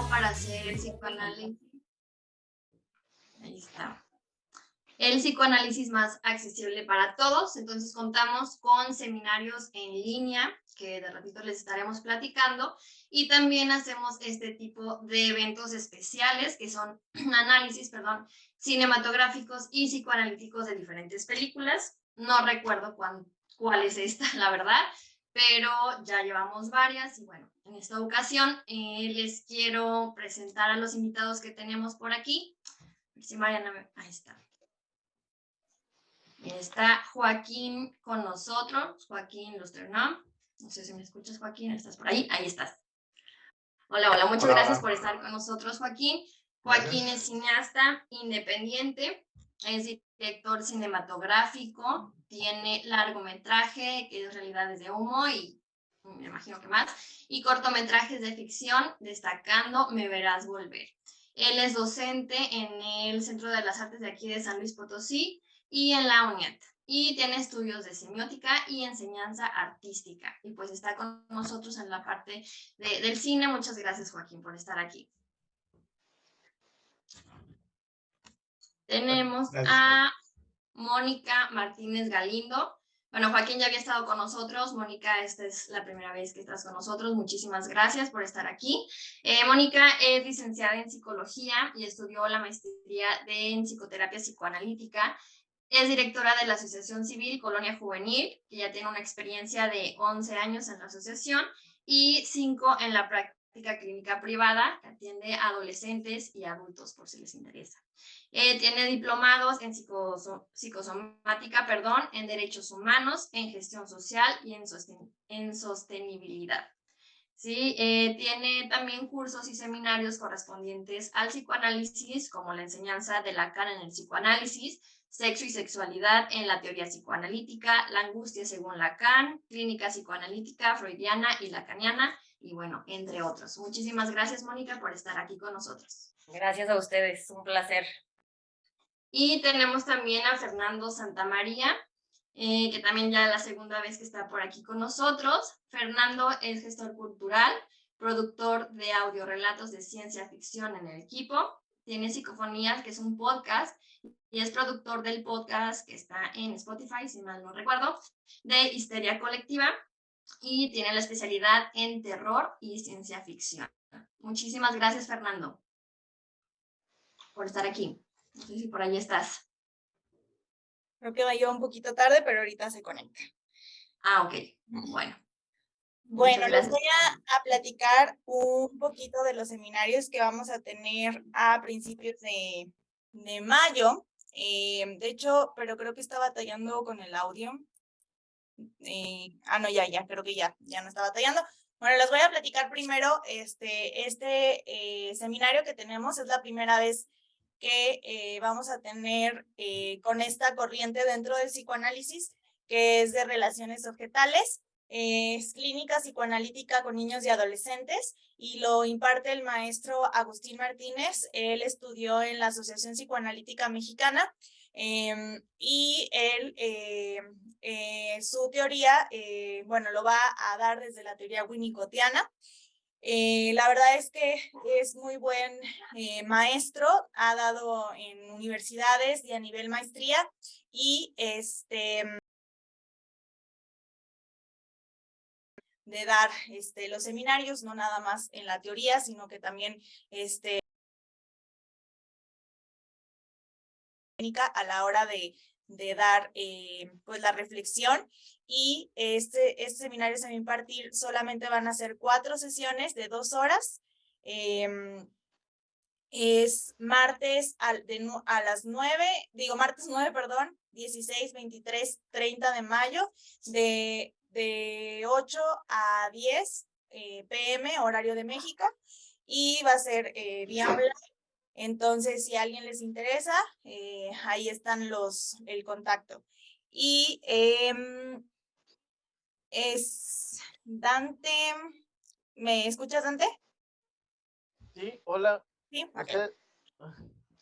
Para hacer el psicoanálisis. Ahí está. El psicoanálisis más accesible para todos. Entonces contamos con seminarios en línea, que de ratito les estaremos platicando, y también hacemos este tipo de eventos especiales, que son análisis, cinematográficos y psicoanalíticos de diferentes películas. No recuerdo cuál es esta, la verdad, pero ya llevamos varias y bueno, en esta ocasión les quiero presentar a los invitados que tenemos por aquí. Si Mariana, ahí está. Está Joaquín con nosotros, Joaquín Lusternau. No sé si me escuchas, Joaquín, ¿estás por ahí? Ahí estás. Hola, muchas gracias por estar con nosotros, Joaquín. Joaquín es cineasta independiente, es director cinematográfico, tiene largometraje, que es Realidades de Humo y me imagino que más, y cortometrajes de ficción, destacando Me Verás Volver. Él es docente en el Centro de las Artes de aquí de San Luis Potosí y en la UNIAT. Y tiene estudios de semiótica y enseñanza artística. Y pues está con nosotros en la parte del cine. Muchas gracias, Joaquín, por estar aquí. Tenemos a Mónica Martínez Galindo. Bueno, Joaquín ya había estado con nosotros. Mónica, esta es la primera vez que estás con nosotros. Muchísimas gracias por estar aquí. Mónica es licenciada en psicología y estudió la maestría en psicoterapia psicoanalítica. Es directora de la Asociación Civil Colonia Juvenil, que ya tiene una experiencia de 11 años en la asociación y 5 en la práctica clínica privada, que atiende a adolescentes y adultos, por si les interesa. Tiene diplomados en psicosomática, en derechos humanos, en gestión social y en sostenibilidad. Sí, tiene también cursos y seminarios correspondientes al psicoanálisis, como la enseñanza de Lacan en el psicoanálisis, sexo y sexualidad en la teoría psicoanalítica, la angustia según Lacan, clínica psicoanalítica freudiana y lacaniana, y bueno, entre otros. Muchísimas gracias, Mónica, por estar aquí con nosotros. Gracias a ustedes, un placer. Y tenemos también a Fernando Santamaría, que también ya es la segunda vez que está por aquí con nosotros. Fernando es gestor cultural, productor de audiorelatos de ciencia ficción en el equipo. Tiene Psicofonías, que es un podcast, y es productor del podcast que está en Spotify, si mal no recuerdo, de Histeria Colectiva, y tiene la especialidad en terror y ciencia ficción. Muchísimas gracias, Fernando, por estar aquí. No sé si por ahí estás. Creo que va yo un poquito tarde, pero ahorita se conecta. Ok, bueno. Bueno, les voy a platicar un poquito de los seminarios que vamos a tener a principios de mayo. De hecho, pero creo que está batallando con el audio. No, ya, creo que ya no está batallando. Bueno, les voy a platicar primero este seminario que tenemos. Es la primera vez que vamos a tener con esta corriente dentro del psicoanálisis, que es de relaciones objetales. Es clínica psicoanalítica con niños y adolescentes y lo imparte el maestro Agustín Martínez. Él estudió en la Asociación Psicoanalítica Mexicana y él, su teoría, lo va a dar desde la teoría winnicottiana. La verdad es que es muy buen maestro, ha dado en universidades y a nivel maestría y de dar los seminarios, no nada más en la teoría, sino que también a la hora de dar pues la reflexión. Y este seminario se va a impartir, solamente van a ser 4 sesiones de 2 horas. Es martes a las 9, martes 9, 16, 23, 30 de mayo, de 8 a 10 p.m. horario de México, y va a ser vía online. Entonces, si a alguien les interesa, ahí están el contacto. Y es Dante. ¿Me escuchas, Dante? Sí, hola. Sí, okay.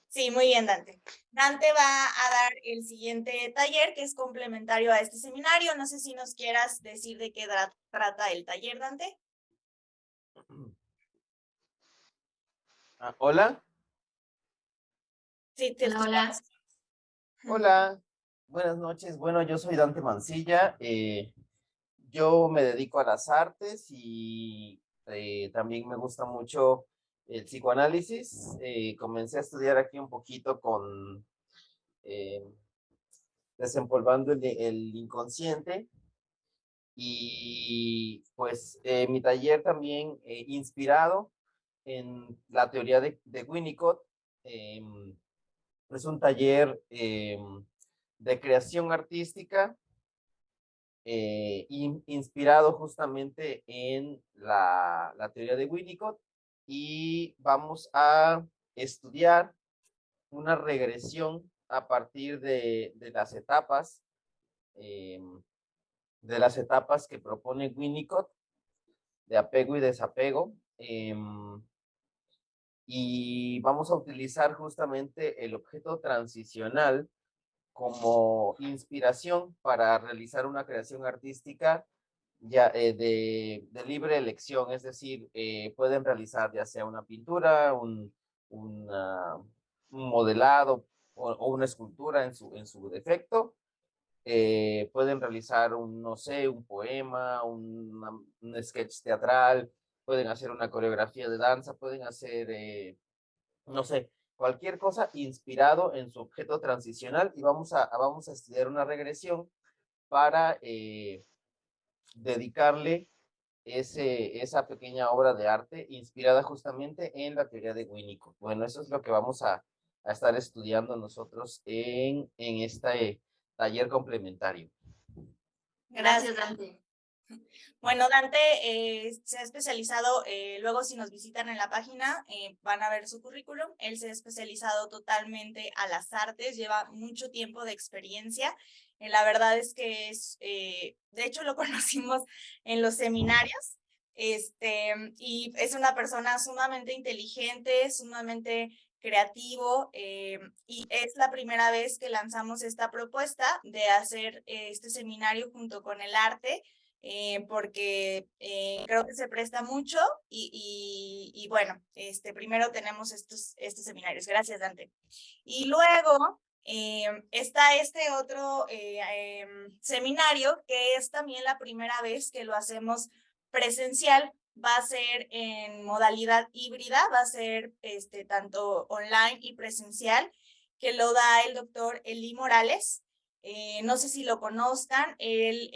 Sí, muy bien, Dante. Dante va a dar el siguiente taller que es complementario a este seminario. No sé si nos quieras decir de qué trata el taller, Dante. Hola. Sí, te Hola, escuchamos. hola. Hola, buenas noches. Bueno, yo soy Dante Mancilla. Yo me dedico a las artes y también me gusta mucho el psicoanálisis. Comencé a estudiar aquí un poquito con eh, desempolvando el inconsciente y pues mi taller también inspirado en la teoría de Winnicott. Es un taller de creación artística inspirado justamente en la teoría de Winnicott y vamos a estudiar una regresión a partir eh, de las etapas que propone Winnicott de apego y desapego. Y vamos a utilizar justamente el objeto transicional como inspiración para realizar una creación artística ya de libre elección, es decir, pueden realizar ya sea una pintura, un modelado o una escultura en su defecto. Pueden realizar no sé, un poema, un sketch teatral, pueden hacer una coreografía de danza, pueden hacer no sé, cualquier cosa inspirado en su objeto transicional y vamos a estudiar una regresión para dedicarle esa pequeña obra de arte inspirada justamente en la teoría de Winnicott. Bueno, eso es lo que vamos a estar estudiando nosotros en este taller complementario. Gracias, Dante. Bueno, Dante se ha especializado, luego si nos visitan en la página van a ver su currículum. Él se ha especializado totalmente a las artes, lleva mucho tiempo de experiencia. La verdad es que de hecho lo conocimos en los seminarios, y es una persona sumamente inteligente, sumamente creativo, y es la primera vez que lanzamos esta propuesta de hacer este seminario junto con el arte. Porque creo que se presta mucho y bueno, primero tenemos estos seminarios. Gracias, Dante. Y luego está este otro seminario que es también la primera vez que lo hacemos presencial. Va a ser en modalidad híbrida, va a ser tanto online y presencial, que lo da el doctor Eli Morales. No sé si lo conozcan, él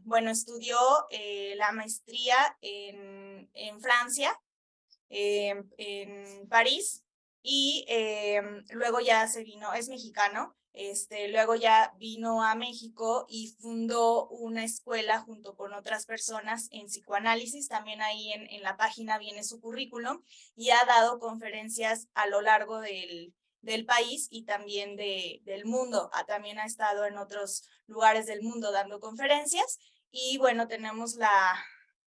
bueno, estudió la maestría en Francia, en París, y luego ya se vino, es mexicano, luego ya vino a México y fundó una escuela junto con otras personas en psicoanálisis. También ahí en la página viene su currículum y ha dado conferencias a lo largo del país y también del mundo. También ha estado en otros lugares del mundo dando conferencias y bueno, tenemos la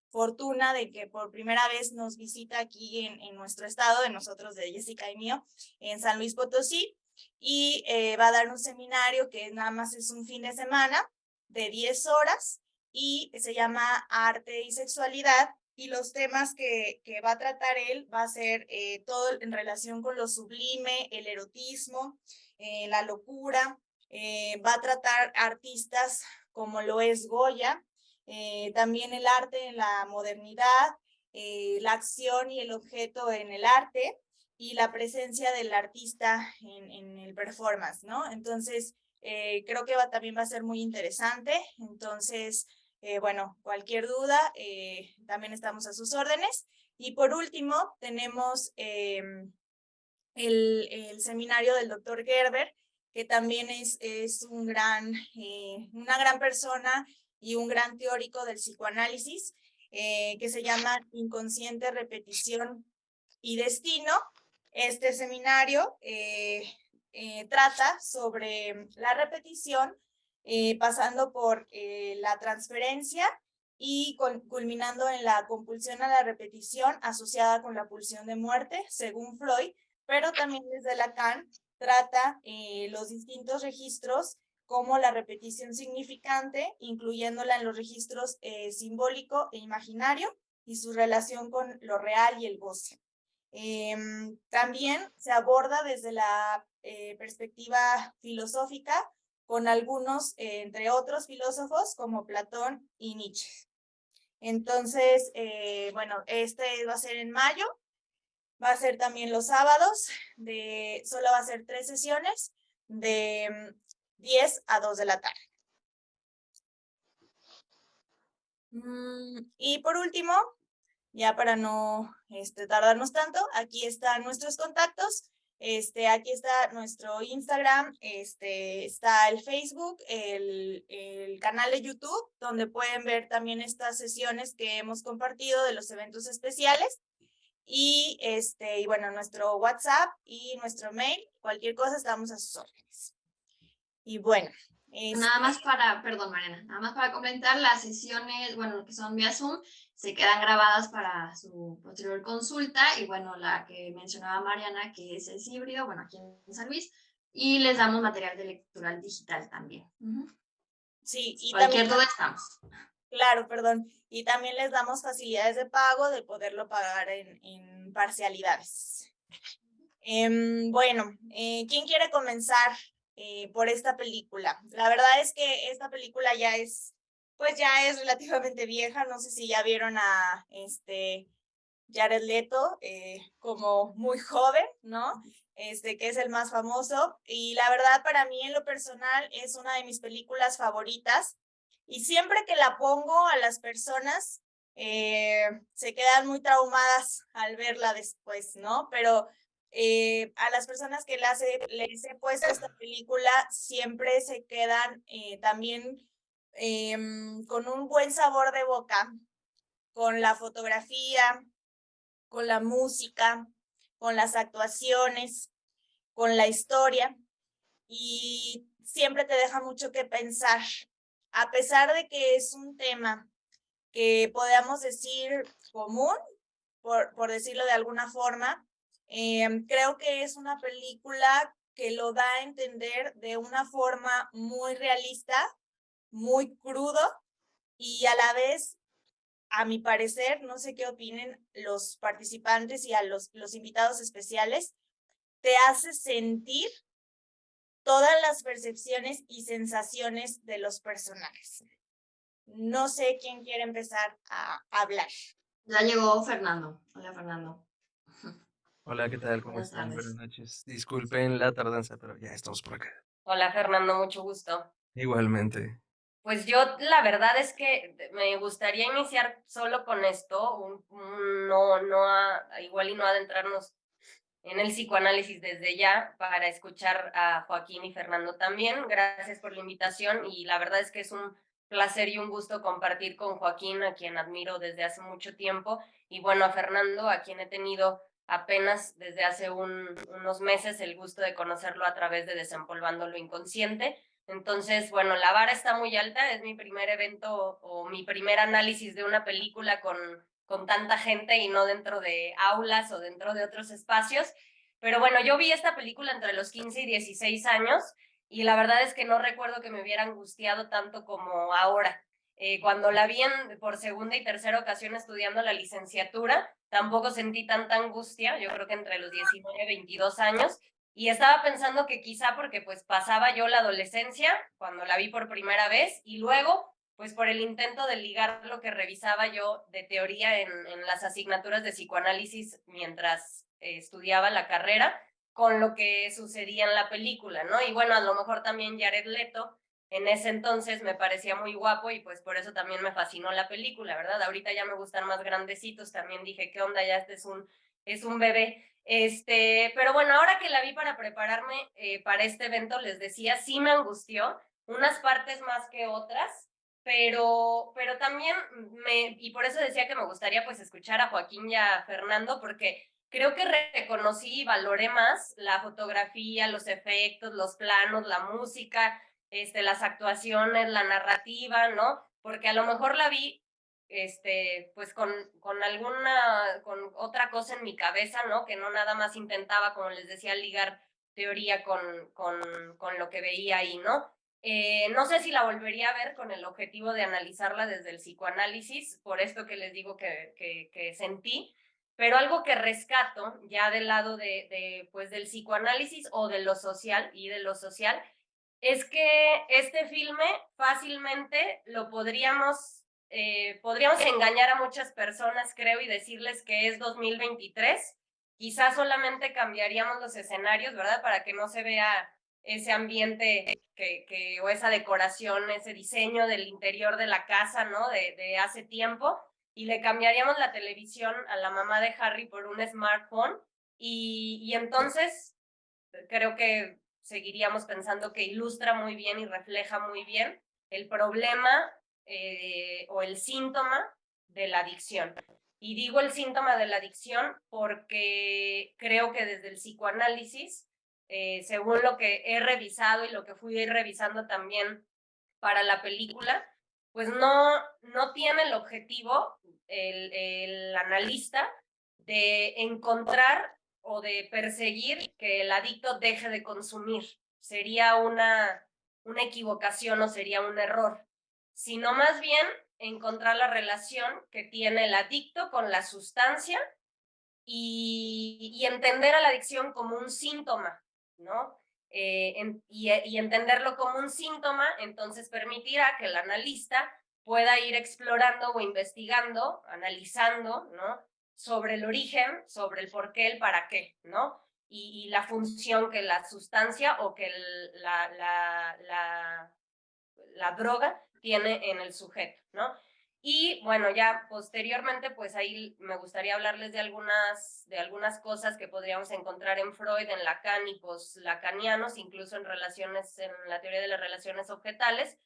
fortuna de que por primera vez nos visita aquí en nuestro estado, de nosotros, de Jessica y mío, en San Luis Potosí, y va a dar un seminario que nada más es un fin de semana de 10 horas y se llama Arte y Sexualidad, y los temas que va a tratar él va a ser todo en relación con lo sublime, el erotismo, la locura. Va a tratar artistas como lo es Goya, también el arte en la modernidad, la acción y el objeto en el arte y la presencia del artista en el performance, ¿no? Entonces, creo que también va a ser muy interesante. Entonces, bueno, cualquier duda, también estamos a sus órdenes. Y por último, tenemos el seminario del doctor Gerber, que también es una gran persona y un gran teórico del psicoanálisis, que se llama Inconsciente, Repetición y Destino. Este seminario trata sobre la repetición, pasando por la transferencia y culminando en la compulsión a la repetición asociada con la pulsión de muerte, según Freud, pero también desde Lacan trata los distintos registros como la repetición significante, incluyéndola en los registros simbólico e imaginario y su relación con lo real y el goce. También se aborda desde la perspectiva filosófica con algunos, entre otros filósofos como Platón y Nietzsche. Entonces, bueno, este va a ser en mayo, va a ser también los sábados, solo va a ser 3 sesiones de 10 a 2 de la tarde. Y por último, ya para no tardarnos tanto, aquí están nuestros contactos. Aquí está nuestro Instagram, está el Facebook, el canal de YouTube, donde pueden ver también estas sesiones que hemos compartido de los eventos especiales. Y bueno, nuestro WhatsApp y nuestro mail, cualquier cosa estamos a sus órdenes. Y bueno. Nada más para, perdón Mariana, nada más para comentar, las sesiones, bueno, que son vía Zoom, se quedan grabadas para su posterior consulta y bueno, la que mencionaba Mariana, que es híbrido, bueno, aquí en San Luis, y les damos material de lectura digital también. Sí, y cualquier también, duda estamos. Claro, perdón. Y también les damos facilidades de pago de poderlo pagar en parcialidades. Bueno, ¿quién quiere comenzar por esta película? La verdad es que esta película pues ya es relativamente vieja. No sé si ya vieron a Jared Leto como muy joven, ¿no? Que es el más famoso. Y la verdad, para mí en lo personal es una de mis películas favoritas. Y siempre que la pongo a las personas, se quedan muy traumadas al verla después, ¿no? Pero a las personas que les he puesto esta película, siempre se quedan también con un buen sabor de boca, con la fotografía, con la música, con las actuaciones, con la historia, y siempre te deja mucho que pensar. A pesar de que es un tema que podamos decir común, por decirlo de alguna forma, creo que es una película que lo da a entender de una forma muy realista, muy crudo, y a la vez, a mi parecer, no sé qué opinen los participantes y a los invitados especiales, te hace sentir todas las percepciones y sensaciones de los personajes. No sé quién quiere empezar a hablar. Ya llegó Fernando. Hola, Fernando. Hola, ¿qué tal? ¿Cómo Buenas están? tardes. Buenas noches. Disculpen la tardanza, pero ya estamos por acá. Hola Fernando, mucho gusto. Igualmente. Pues yo la verdad es que me gustaría iniciar solo con esto, igual y no adentrarnos en el psicoanálisis desde ya para escuchar a Joaquín y Fernando también. Gracias por la invitación y la verdad es que es un placer y un gusto compartir con Joaquín, a quien admiro desde hace mucho tiempo, y bueno, a Fernando, a quien he tenido apenas desde hace unos meses el gusto de conocerlo a través de Desempolvando lo Inconsciente. Entonces, bueno, la vara está muy alta, es mi primer evento o mi primer análisis de una película con tanta gente y no dentro de aulas o dentro de otros espacios. Pero bueno, yo vi esta película entre los 15 y 16 años y la verdad es que no recuerdo que me hubiera angustiado tanto como ahora. Cuando la vi por segunda y tercera ocasión estudiando la licenciatura, tampoco sentí tanta angustia, yo creo que entre los 19 y 22 años, y estaba pensando que quizá porque pues pasaba yo la adolescencia cuando la vi por primera vez y luego pues por el intento de ligar lo que revisaba yo de teoría en las asignaturas de psicoanálisis mientras estudiaba la carrera con lo que sucedía en la película, ¿no? Y bueno, a lo mejor también Jared Leto en ese entonces me parecía muy guapo y pues por eso también me fascinó la película, ¿verdad? Ahorita ya me gustan más grandecitos, también dije, ¿qué onda? Ya es un bebé. Pero bueno, ahora que la vi para prepararme para este evento, les decía, sí me angustió, unas partes más que otras, pero también y por eso decía que me gustaría pues escuchar a Joaquín y a Fernando, porque creo que reconocí y valoré más la fotografía, los efectos, los planos, la música, las actuaciones, la narrativa, ¿no? Porque a lo mejor la vi pues con con otra cosa en mi cabeza, ¿no? Que no nada más intentaba, como les decía, ligar teoría con lo que veía ahí, ¿no? No sé si la volvería a ver con el objetivo de analizarla desde el psicoanálisis, por esto que les digo que sentí, pero algo que rescato ya del lado pues del psicoanálisis o de lo social y de lo social, es que este filme fácilmente lo podríamos engañar a muchas personas, creo, y decirles que es 2023. Quizás solamente cambiaríamos los escenarios, ¿verdad? Para que no se vea ese ambiente o esa decoración, ese diseño del interior de la casa, ¿no? De hace tiempo. Y le cambiaríamos la televisión a la mamá de Harry por un smartphone. Y entonces creo que seguiríamos pensando que ilustra muy bien y refleja muy bien el problema o el síntoma de la adicción. Y digo el síntoma de la adicción porque creo que desde el psicoanálisis, según lo que he revisado y lo que fui revisando también para la película, pues no tiene el objetivo el analista de encontrar o de perseguir que el adicto deje de consumir. Sería una equivocación o sería un error, sino más bien encontrar la relación que tiene el adicto con la sustancia y entender a la adicción como un síntoma, ¿no? Y entenderlo como un síntoma, entonces permitirá que el analista pueda ir explorando o investigando, analizando, ¿no? Sobre el origen, sobre el por qué, el para qué, ¿no? Y la función que la sustancia o que la droga tiene en el sujeto, ¿no? Y bueno, ya posteriormente, pues ahí me gustaría hablarles de algunas cosas que podríamos encontrar en Freud, en Lacan y post-lacanianos, incluso en la teoría de las relaciones objetales,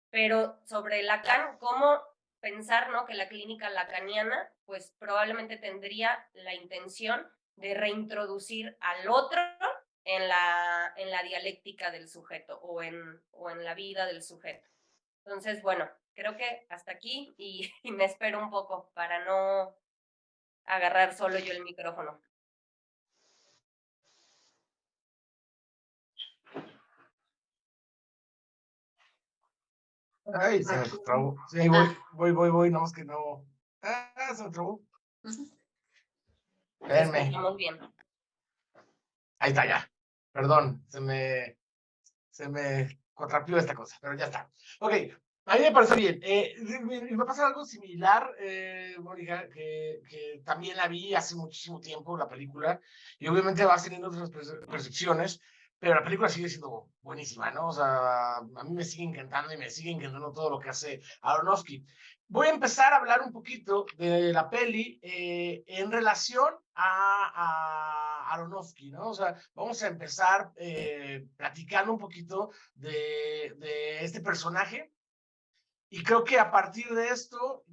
pero sobre Lacan, cómo pensar, ¿no? Que la clínica lacaniana, pues probablemente tendría la intención de reintroducir al otro en la dialéctica del sujeto o en la vida del sujeto. Entonces, bueno, creo que hasta aquí y me espero un poco para no agarrar solo yo el micrófono. Ay, se me trabó. Sí, ahí voy, nada más que no. Se me trabó. Espérenme. Estamos bien. Ahí está, ya. Perdón, se me contrapió esta cosa, pero ya está. Ok, a mí me parece bien. Me pasa algo similar, Mónica, que también la vi hace muchísimo tiempo, la película, y obviamente vas teniendo otras percepciones, pero la película sigue siendo buenísima, ¿no? O sea, a mí me sigue encantando y me sigue encantando todo lo que hace Aronofsky. Voy a empezar a hablar un poquito de la peli en relación a Aronofsky, ¿no? O sea, vamos a empezar platicando un poquito de este personaje y creo que a partir de esto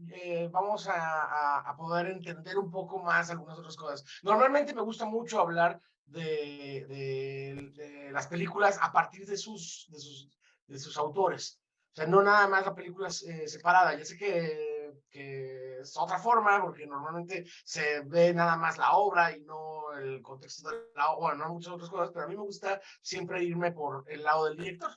vamos a poder entender un poco más algunas otras cosas. Normalmente me gusta mucho hablar de las películas a partir de sus autores. O sea, no nada más la película separada. Ya sé que es otra forma, porque normalmente se ve nada más la obra y no el contexto de la obra, no muchas otras cosas, pero a mí me gusta siempre irme por el lado del director.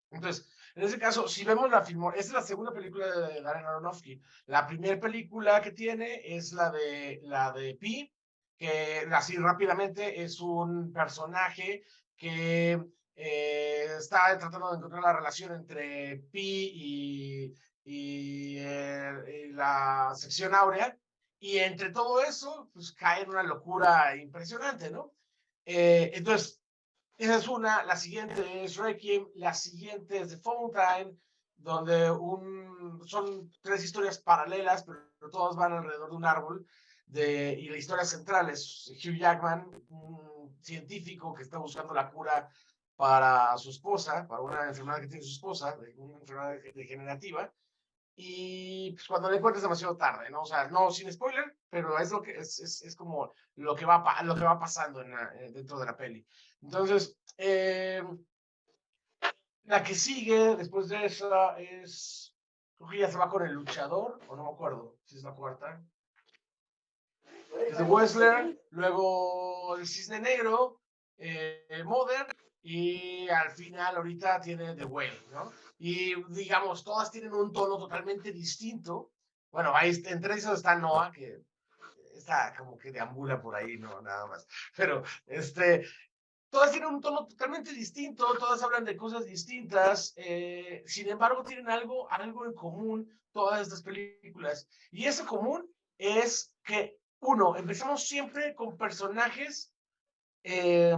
Entonces, en ese caso, si vemos esta es la segunda película de Darren Aronofsky. La primera película que tiene es la de Pi, que así rápidamente es un personaje que está tratando de encontrar la relación entre Pi y la sección áurea, y entre todo eso, pues cae en una locura impresionante, ¿no? Entonces, esa es una, la siguiente es Requiem, la siguiente es The Fountain, donde son tres historias paralelas, pero todas van alrededor de un árbol, y la historia central es Hugh Jackman, un científico que está buscando la cura para su esposa, para una enfermedad que tiene su esposa, una enfermedad degenerativa, y pues cuando la encuentras es demasiado tarde, ¿no? O sea, no sin spoiler, pero es lo que es como lo que va pasando dentro de la peli. Entonces, la que sigue después de esa es Creo que ya se va con el luchador, o no me acuerdo si es la cuarta. The Wrestler, luego el Cisne Negro, Mother, y al final ahorita tiene The Whale, ¿no? Y digamos, todas tienen un tono totalmente distinto. Bueno, ahí entre esos está Noah, que está como que deambula por ahí, no, nada más. Pero, todas tienen un tono totalmente distinto, todas hablan de cosas distintas, sin embargo tienen algo en común todas estas películas. Y ese común es que, uno, empezamos siempre con personajes que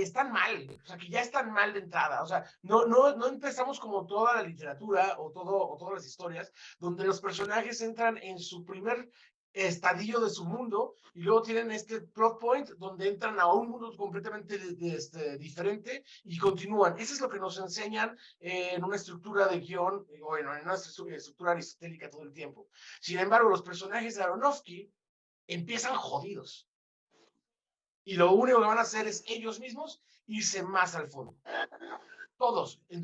están mal, o sea, que ya están mal de entrada, o sea, no empezamos como toda la literatura o todas las historias, donde los personajes entran en su primer estadio de su mundo y luego tienen este plot point donde entran a un mundo completamente diferente y continúan. Eso es lo que nos enseñan en una estructura de guión, bueno, en una estructura aristotélica todo el tiempo. Sin embargo, los personajes de Aronofsky empiezan jodidos. Y lo único que van a hacer es ellos mismos irse más al fondo. Todos, en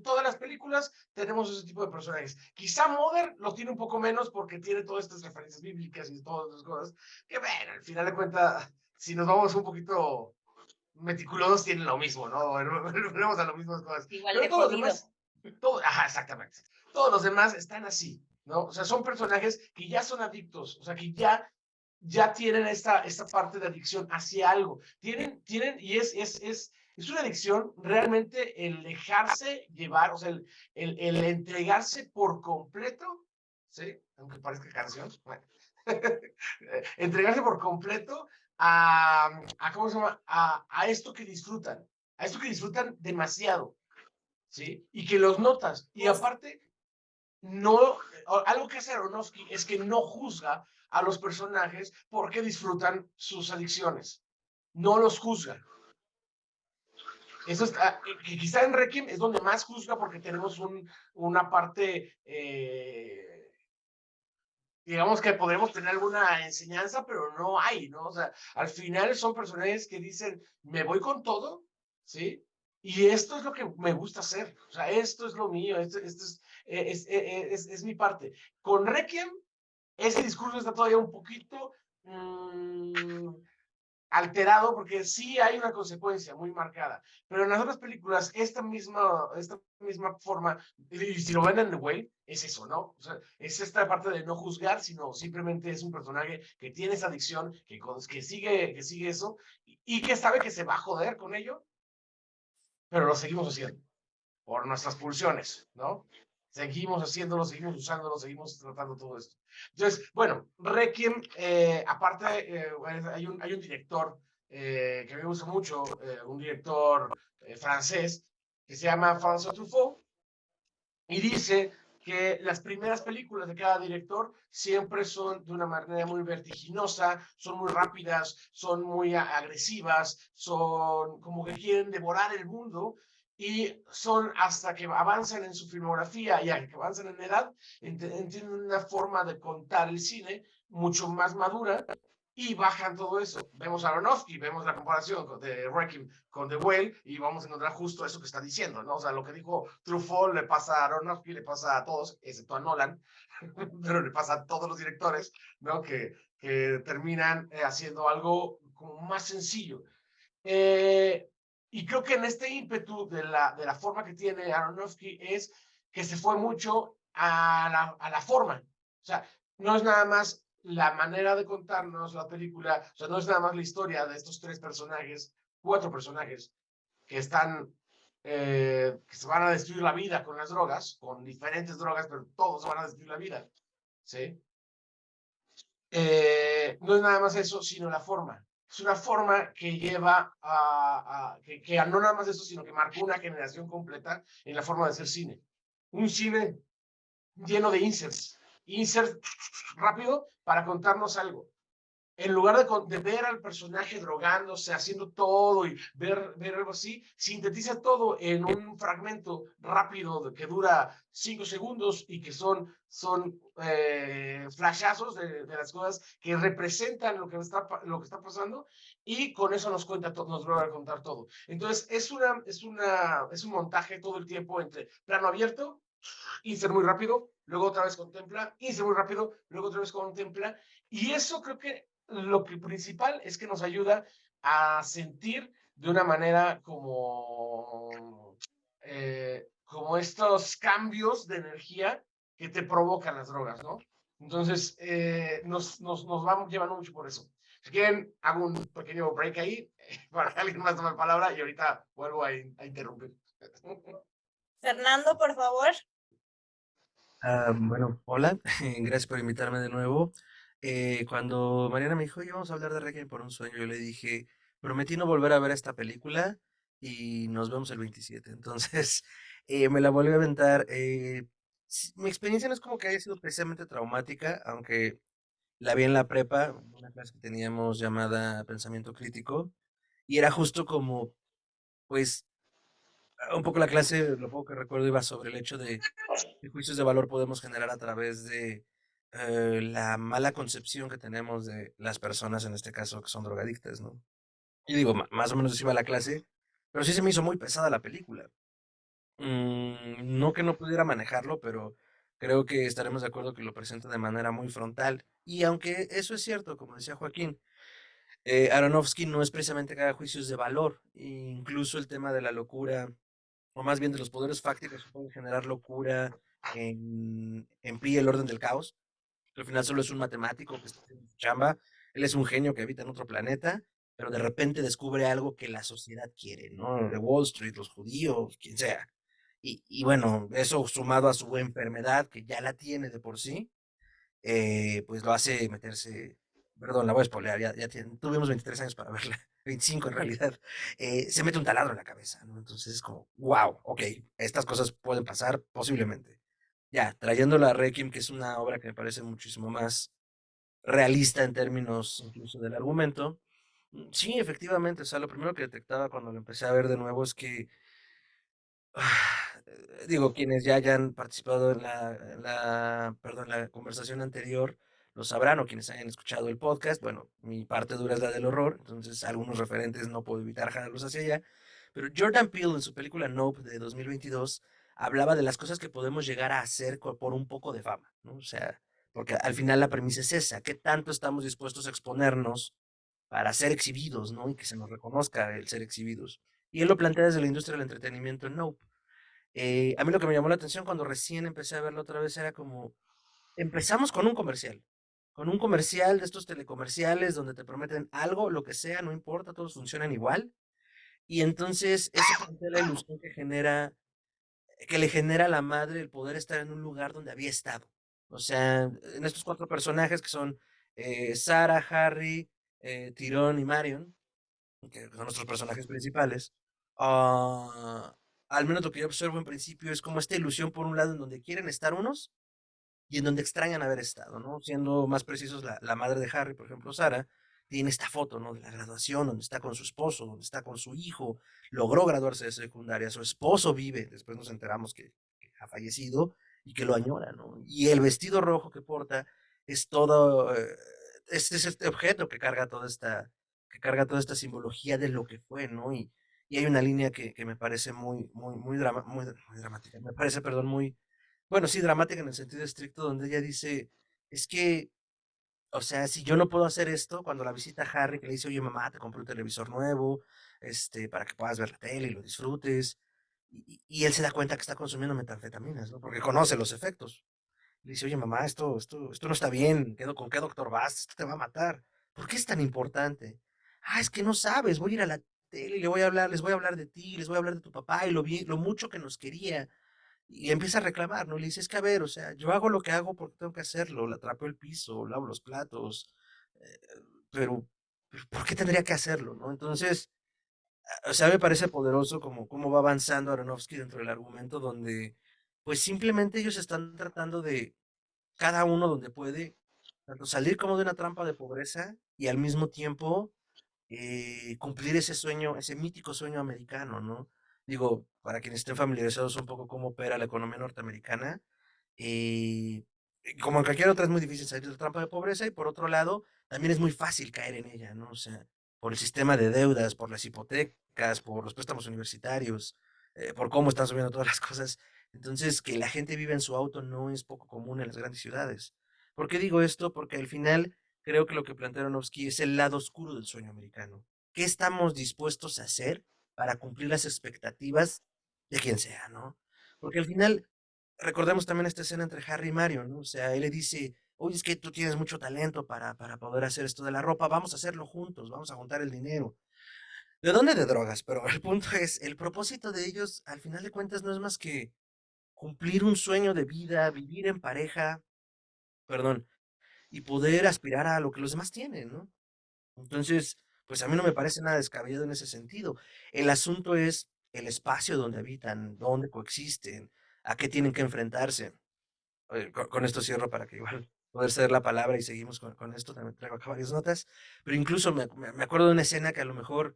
todas las películas tenemos ese tipo de personajes. Quizá Mother los tiene un poco menos porque tiene todas estas referencias bíblicas y todas esas cosas, que bueno, al final de cuentas, si nos vamos un poquito meticulosos, tienen lo mismo, ¿no? Volvemos a las mismas cosas. Igual Pero de todos jodido. los demás, ajá, exactamente. Todos los demás están así, ¿no? O sea, son personajes que ya son adictos, o sea, que ya tienen esta parte de adicción hacia algo. Tienen y es una adicción realmente el dejarse llevar, o sea, el entregarse por completo, ¿sí? Aunque parezca canción, bueno. Entregarse por completo ¿cómo se llama? A esto que disfrutan, demasiado, ¿sí? Y que los notas. Y aparte, no, algo que hace Aronofsky es que no juzga a los personajes porque disfrutan sus adicciones. No los juzga. Eso está, que quizá en Requiem es donde más juzga porque tenemos una parte, digamos que podremos tener alguna enseñanza, pero no hay, ¿no? O sea, al final son personajes que dicen, me voy con todo, ¿sí? Y esto es lo que me gusta hacer, o sea, esto es lo mío, esto es mi parte. Con Requiem, ese discurso está todavía un poquito alterado porque sí hay una consecuencia muy marcada, pero en las otras películas esta misma forma, y si lo ven en The Whale, es eso, ¿no? O sea, es esta parte de no juzgar, sino simplemente es un personaje que tiene esa adicción, que sigue eso, y que sabe que se va a joder con ello, pero lo seguimos haciendo por nuestras pulsiones, ¿no? Seguimos haciéndolo, seguimos usándolo, seguimos tratando todo esto. Entonces, bueno, Requiem, aparte, hay un director que me gusta mucho, un director francés, que se llama François Truffaut, y dice que las primeras películas de cada director siempre son de una manera muy vertiginosa, son muy rápidas, son muy agresivas, son como que quieren devorar el mundo, y son hasta que avanzan en su filmografía y hasta que avanzan en edad, entienden una forma de contar el cine mucho más madura y bajan todo eso. Vemos a Aronofsky, vemos la comparación de Requiem con The Whale y vamos a encontrar justo eso que está diciendo, ¿no? O sea, lo que dijo Truffaut le pasa a Aronofsky, le pasa a todos, excepto a Nolan, pero le pasa a todos los directores, ¿no? Que terminan haciendo algo como más sencillo. Y creo que en este ímpetu de la forma que tiene Aronofsky es que se fue mucho a la forma. O sea, no es nada más la manera de contarnos la película, o sea, no es nada más la historia de estos cuatro personajes que están, que se van a destruir la vida con las drogas, con diferentes drogas, pero todos se van a destruir la vida, ¿sí? No es nada más eso, sino la forma. Es una forma que lleva que no nada más eso, sino que marcó una generación completa en la forma de hacer cine. Un cine lleno de inserts rápido para contarnos algo. en lugar de ver al personaje drogándose, haciendo todo y ver algo así, sintetiza todo en un fragmento rápido que dura 5 segundos y que son flashazos de las cosas que representan lo que está pasando, y con eso nos logra contar todo. Entonces, es un montaje todo el tiempo entre plano abierto, insert muy rápido, luego otra vez contempla, insert muy rápido, luego otra vez contempla, y eso creo que lo que principal es que nos ayuda a sentir de una manera como estos cambios de energía que te provocan las drogas, ¿no? Entonces, nos vamos llevando mucho por eso. Si quieren, hago un pequeño break ahí para que alguien más tome la palabra y ahorita vuelvo a interrumpir. Fernando, por favor. Bueno, hola, gracias por invitarme de nuevo. Cuando Mariana me dijo, oye, vamos a hablar de Requiem por un sueño, yo le dije, prometí no volver a ver esta película y nos vemos el 27. Entonces, me la volví a aventar. Mi experiencia no es como que haya sido precisamente traumática, aunque la vi en la prepa, en una clase que teníamos llamada Pensamiento Crítico, y era justo como, pues, un poco la clase, lo poco que recuerdo, iba sobre el hecho de qué juicios de valor podemos generar a través de la mala concepción que tenemos de las personas, en este caso, que son drogadictas, ¿no? Y digo, más o menos así iba la clase, pero sí se me hizo muy pesada la película. No que no pudiera manejarlo, pero creo que estaremos de acuerdo que lo presenta de manera muy frontal. Y aunque eso es cierto, como decía Joaquín, Aronofsky no es precisamente que haga juicios de valor, incluso el tema de la locura, o más bien de los poderes fácticos que pueden generar locura en Pi, el orden del caos, que al final solo es un matemático que está haciendo su chamba, él es un genio que habita en otro planeta, pero de repente descubre algo que la sociedad quiere, ¿no? De Wall Street, los judíos, quien sea. Y bueno, eso sumado a su enfermedad, que ya la tiene de por sí, pues lo hace meterse, perdón, la voy a spoilear, tuvimos 23 años para verla, 25 en realidad, se mete un taladro en la cabeza, ¿no? Entonces es como, wow, ok, estas cosas pueden pasar posiblemente. Ya, trayéndola a Requiem, que es una obra que me parece muchísimo más realista en términos incluso del argumento, sí, efectivamente, o sea, lo primero que detectaba cuando lo empecé a ver de nuevo es que digo, quienes ya hayan participado perdón, la conversación anterior lo sabrán, o quienes hayan escuchado el podcast. Bueno, mi parte dura es la del horror, entonces algunos referentes no puedo evitar jalarlos hacia allá. Pero Jordan Peele en su película Nope de 2022 hablaba de las cosas que podemos llegar a hacer por un poco de fama, ¿no? O sea, porque al final la premisa es esa, ¿qué tanto estamos dispuestos a exponernos para ser exhibidos, ¿no? Y que se nos reconozca el ser exhibidos. Y él lo plantea desde la industria del entretenimiento en Nope. A mí lo que me llamó la atención cuando recién empecé a verlo otra vez era como, empezamos con un comercial de estos telecomerciales donde te prometen algo, lo que sea, no importa, todos funcionan igual. Y entonces eso plantea la ilusión que le genera a la madre el poder estar en un lugar donde había estado. O sea, en estos cuatro personajes que son Sarah, Harry, Tyrone y Marion, que son nuestros personajes principales, ah, al menos lo que yo observo en principio es como esta ilusión por un lado en donde quieren estar unos y en donde extrañan haber estado, ¿no? Siendo más precisos, la madre de Harry, por ejemplo, Sara, tiene esta foto, ¿no? De la graduación, donde está con su esposo, donde está con su hijo, logró graduarse de secundaria, su esposo vive, después nos enteramos que ha fallecido y que lo añora, ¿no? Y el vestido rojo que porta es todo, es este objeto que carga toda esta simbología de lo que fue, ¿no? Y hay una línea que me parece muy dramática, me parece, perdón, muy, bueno, sí, dramática en el sentido estricto, donde ella dice, es que, o sea, si yo no puedo hacer esto, cuando la visita a Harry, que le dice, oye, mamá, te compré un televisor nuevo, para que puedas ver la tele y lo disfrutes, y él se da cuenta que está consumiendo metanfetaminas, ¿no? Porque conoce los efectos. Le dice, oye, mamá, esto no está bien, ¿con qué doctor vas? Esto te va a matar. ¿Por qué es tan importante? Ah, es que no sabes, voy a ir a la tele y les voy a hablar de ti, les voy a hablar de tu papá y lo mucho que nos quería. Y empieza a reclamar, ¿no? Le dice, es que a ver, o sea, yo hago lo que hago porque tengo que hacerlo, la trapeo el piso, lavo los platos, eh, pero ¿por qué tendría que hacerlo, no? Entonces, o sea, me parece poderoso como cómo va avanzando Aronofsky dentro del argumento donde, pues simplemente ellos están tratando de, cada uno donde puede, Tanto salir como de una trampa de pobreza y al mismo tiempo cumplir ese sueño, ese mítico sueño americano, ¿no? Digo, para quienes estén familiarizados un poco cómo opera la economía norteamericana, eh, como en cualquier otra es muy difícil salir de la trampa de pobreza y por otro lado, también es muy fácil caer en ella, ¿no? O sea, por el sistema de deudas, por las hipotecas, por los préstamos universitarios, por cómo están subiendo todas las cosas. Entonces, que la gente viva en su auto no es poco común en las grandes ciudades. ¿Por qué digo esto? Porque al final creo que lo que plantea Aronofsky es el lado oscuro del sueño americano. ¿Qué estamos dispuestos a hacer para cumplir las expectativas de quien sea, ¿no? Porque al final, recordemos también esta escena entre Harry y Mario, ¿no? O sea, él le dice, oye, es que tú tienes mucho talento para poder hacer esto de la ropa, vamos a hacerlo juntos, vamos a juntar el dinero. ¿De dónde? De drogas, pero el punto es, el propósito de ellos, al final de cuentas, no es más que cumplir un sueño de vida, vivir en pareja, perdón, y poder aspirar a lo que los demás tienen, ¿no? Entonces, pues a mí no me parece nada descabellado en ese sentido. El asunto es el espacio donde habitan, dónde coexisten, a qué tienen que enfrentarse. Con esto cierro para que igual poder ceder la palabra y seguimos con esto. También traigo acá varias notas, pero incluso me acuerdo de una escena que a lo mejor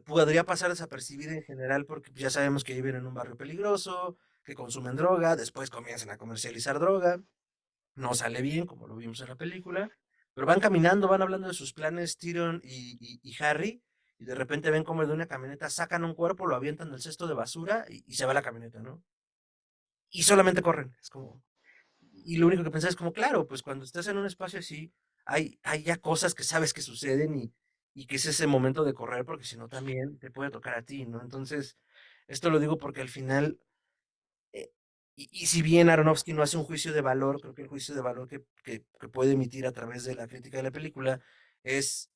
podría pasar desapercibida en general porque ya sabemos que viven en un barrio peligroso, que consumen droga, después comienzan a comercializar droga, no sale bien, como lo vimos en la película, pero van caminando, van hablando de sus planes Tyrion y Harry, y de repente ven como de una camioneta sacan un cuerpo, lo avientan del cesto de basura y se va la camioneta, ¿no? Y solamente corren, es como... Y lo único que pensé es como, claro, pues cuando estás en un espacio así, hay ya cosas que sabes que suceden y que es ese momento de correr, porque si no también te puede tocar a ti, ¿no? Entonces, esto lo digo porque al final eh, y si bien Aronofsky no hace un juicio de valor, creo que el juicio de valor que puede emitir a través de la crítica de la película es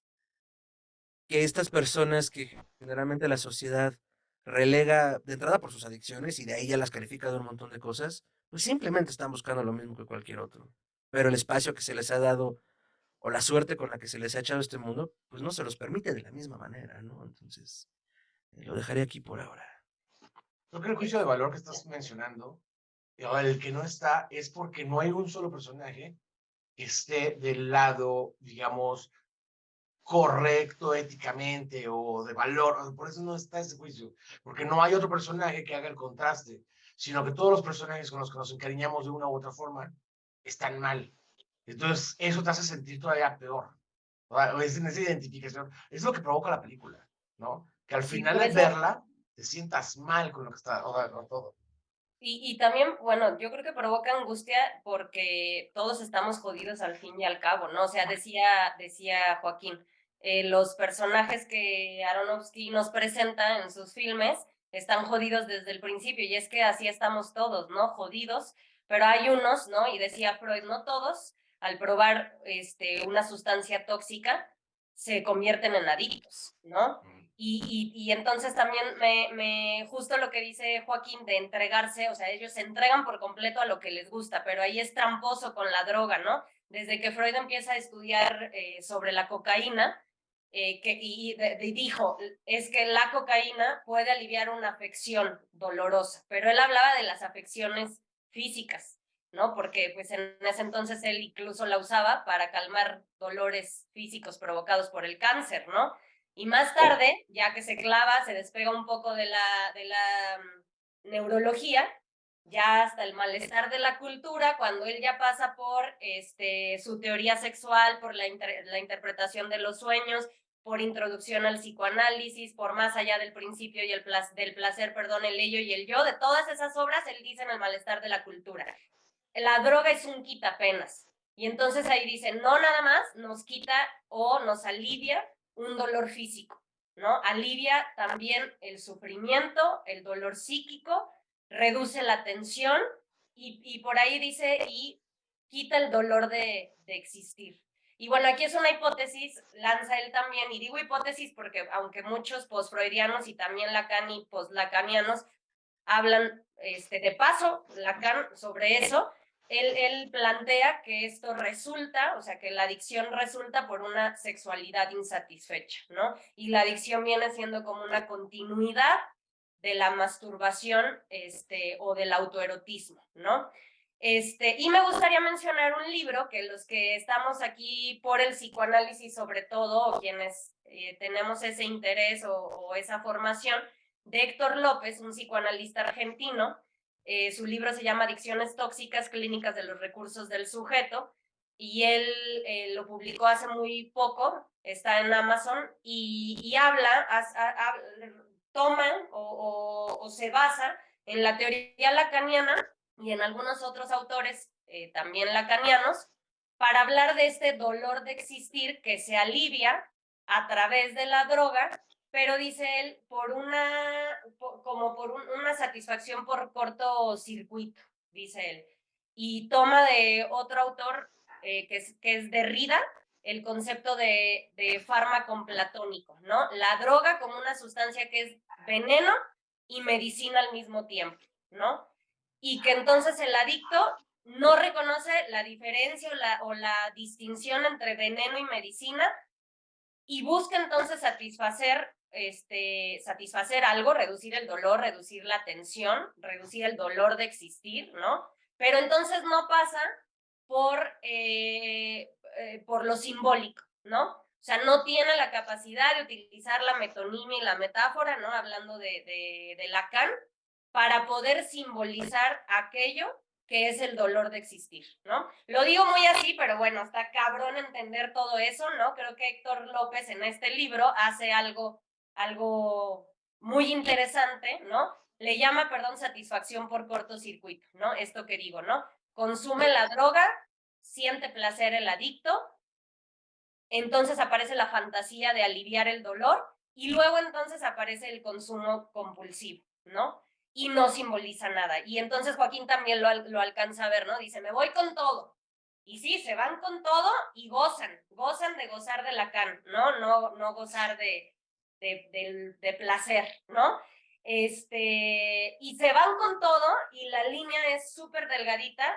que estas personas que generalmente la sociedad relega de entrada por sus adicciones y de ahí ya las califica de un montón de cosas, pues simplemente están buscando lo mismo que cualquier otro. Pero el espacio que se les ha dado o la suerte con la que se les ha echado este mundo, pues no se los permite de la misma manera, ¿no? Entonces, lo dejaré aquí por ahora. Creo que el juicio de valor que estás mencionando, el que no está, es porque no hay un solo personaje que esté del lado, digamos, correcto éticamente o de valor. Por eso no está ese juicio, porque no hay otro personaje que haga el contraste, sino que todos los personajes con los que nos encariñamos de una u otra forma están mal. Entonces, eso te hace sentir todavía peor. Es en esa identificación. Es lo que provoca la película, ¿no? Que al Y final por de eso, verla, te sientas mal con lo que está, o todo. y también, bueno, yo creo que provoca angustia porque todos estamos jodidos al fin y al cabo, ¿no? O sea, decía Joaquín, los personajes que Aronofsky nos presenta en sus filmes están jodidos desde el principio, y es que así estamos todos, ¿no? Jodidos, pero hay unos, ¿no? Y decía Freud, no todos, al probar una sustancia tóxica, se convierten en adictos, ¿no? Y entonces también justo lo que dice Joaquín de entregarse, o sea, ellos se entregan por completo a lo que les gusta, pero ahí es tramposo con la droga, ¿no? Desde que Freud empieza a estudiar sobre la cocaína, y dijo, es que la cocaína puede aliviar una afección dolorosa, pero él hablaba de las afecciones físicas, ¿no? Porque pues en ese entonces él incluso la usaba para calmar dolores físicos provocados por el cáncer, ¿no? Y más tarde, ya que se clava, se despega un poco de la neurología, ya hasta el malestar de la cultura, cuando él ya pasa por su teoría sexual, por la interpretación de los sueños, por introducción al psicoanálisis, por más allá del principio y del placer, perdón, el ello y el yo, de todas esas obras, él dice en el malestar de la cultura. La droga es un quitapenas. Y entonces ahí dicen, no nada más nos quita o nos alivia un dolor físico, ¿no? Alivia también el sufrimiento, el dolor psíquico, reduce la tensión y por ahí dice, y quita el dolor de existir. Y bueno, aquí es una hipótesis, lanza él también, y digo hipótesis porque aunque muchos postfreudianos y también Lacan y postlacanianos hablan de paso, Lacan, sobre eso, él plantea que esto resulta, o sea, que la adicción resulta por una sexualidad insatisfecha, ¿no? Y la adicción viene siendo como una continuidad de la masturbación o del autoerotismo, ¿no? Y me gustaría mencionar un libro que los que estamos aquí por el psicoanálisis sobre todo, o quienes tenemos ese interés o esa formación, de Héctor López, un psicoanalista argentino. Su libro se llama Adicciones tóxicas, clínicas de los recursos del sujeto, y él lo publicó hace muy poco, está en Amazon, y habla, toma o se basa en la teoría lacaniana y en algunos otros autores también lacanianos, para hablar de este dolor de existir que se alivia a través de la droga, pero dice él, como por una satisfacción por cortocircuito, dice él. Y toma de otro autor que es Derrida, el concepto de fármaco platónico, ¿no? La droga como una sustancia que es veneno y medicina al mismo tiempo, ¿no? Y que entonces el adicto no reconoce la diferencia o la distinción entre veneno y medicina y busca entonces satisfacer algo, reducir el dolor, reducir la tensión, reducir el dolor de existir, ¿no? Pero entonces no pasa por lo simbólico, ¿no? O sea, no tiene la capacidad de utilizar la metonimia y la metáfora, ¿no? Hablando de Lacan, para poder simbolizar aquello que es el dolor de existir, ¿no? Lo digo muy así, pero bueno, está cabrón entender todo eso, ¿no? Creo que Héctor López en este libro hace algo muy interesante, ¿no? Le llama, satisfacción por cortocircuito, ¿no? Esto que digo, ¿no? Consume la droga, siente placer el adicto, entonces aparece la fantasía de aliviar el dolor y luego entonces aparece el consumo compulsivo, ¿no? Y no simboliza nada. Y entonces Joaquín también lo alcanza a ver, ¿no? Dice, me voy con todo. Y sí, se van con todo y gozan de gozar de Lacan, ¿no? No gozar de placer, ¿no? Y se van con todo y la línea es súper delgadita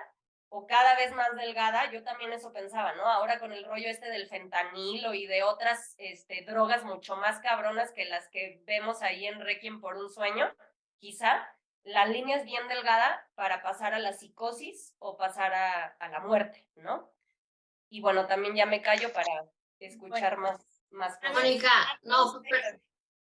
o cada vez más delgada. Yo también eso pensaba, ¿no? Ahora con el rollo del fentanilo y de otras drogas mucho más cabronas que las que vemos ahí en Requiem por un sueño, quizá la línea es bien delgada para pasar a la psicosis o pasar a la muerte, ¿no? Y bueno, también ya me callo para escuchar más cosas. Mónica,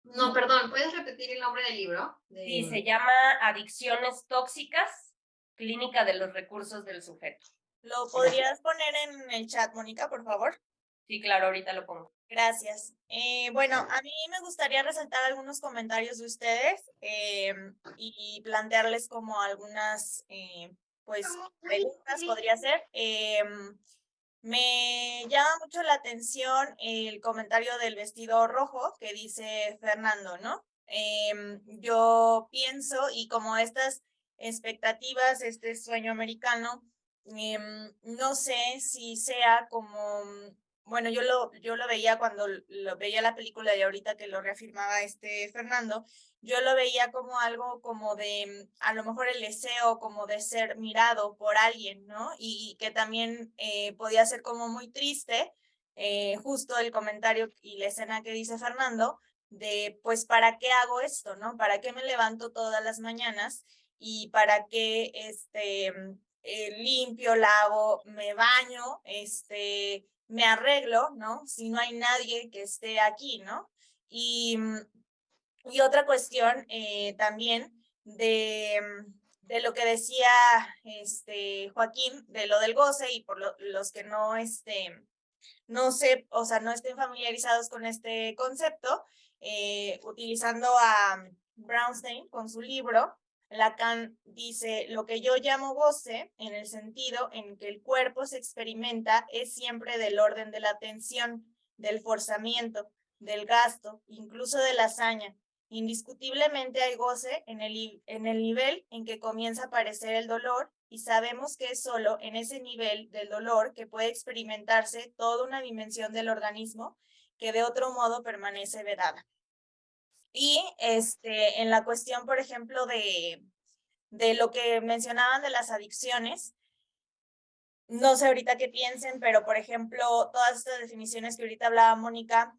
no, perdón, ¿puedes repetir el nombre del libro? Sí, se llama Adicciones tóxicas, clínica de los recursos del sujeto. ¿Lo podrías poner en el chat, Mónica, por favor? Sí, claro, ahorita lo pongo. Gracias. Bueno, a mí me gustaría resaltar algunos comentarios de ustedes y plantearles como algunas, pues, preguntas, podría ser. Me llama mucho la atención el comentario del vestido rojo que dice Fernando, ¿no? Yo pienso, y como estas expectativas, este sueño americano, no sé si sea como, bueno, yo lo veía cuando lo veía la película y ahorita que lo reafirmaba Fernando, yo lo veía como algo como de, a lo mejor el deseo como de ser mirado por alguien, ¿no? Y que también podía ser como muy triste, justo el comentario y la escena que dice Fernando, de pues, ¿para qué hago esto, no? ¿Para qué me levanto todas las mañanas? Y para qué limpio, lavo, me baño, me arreglo, ¿no? Si no hay nadie que esté aquí, ¿no? Y otra cuestión también de lo que decía Joaquín, de lo del goce, y por los que no, no sé, o sea, no estén familiarizados con este concepto, utilizando a Brownstein con su libro, Lacan dice, lo que yo llamo goce, en el sentido en que el cuerpo se experimenta, es siempre del orden de la tensión, del forzamiento, del gasto, incluso de la hazaña. Indiscutiblemente hay goce en el nivel en que comienza a aparecer el dolor, y sabemos que es solo en ese nivel del dolor que puede experimentarse toda una dimensión del organismo que de otro modo permanece vedada. Y en la cuestión, por ejemplo, de lo que mencionaban de las adicciones, no sé ahorita qué piensen, pero por ejemplo, todas estas definiciones que ahorita hablaba Mónica,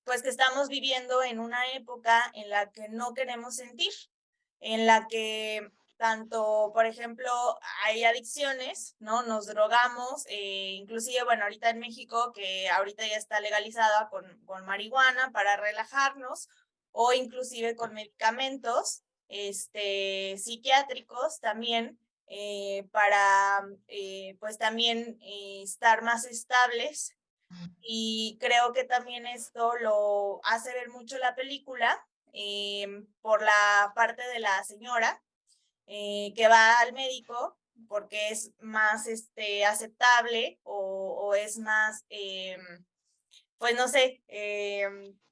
pues que estamos viviendo en una época en la que no queremos sentir, en la que tanto, por ejemplo, hay adicciones, ¿no? Nos drogamos, inclusive, bueno, ahorita en México, que ahorita ya está legalizada con marihuana para relajarnos, o inclusive con medicamentos psiquiátricos también, para pues también estar más estables. Y creo que también esto lo hace ver mucho la película por la parte de la señora que va al médico porque es más aceptable o es más, pues no sé,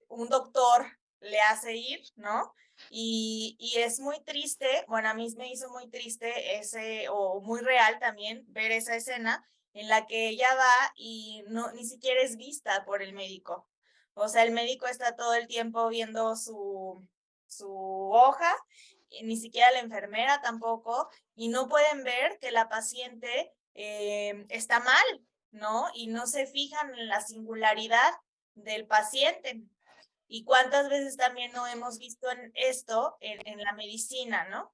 un doctor le hace ir, ¿no? Y es muy triste, bueno, a mí me hizo muy triste o muy real también ver esa escena en la que ella va y no, ni siquiera es vista por el médico. O sea, el médico está todo el tiempo viendo su hoja, y ni siquiera la enfermera tampoco, y no pueden ver que la paciente está mal, ¿no? Y no se fijan en la singularidad del paciente. Y cuántas veces también no hemos visto en esto en la medicina, ¿no?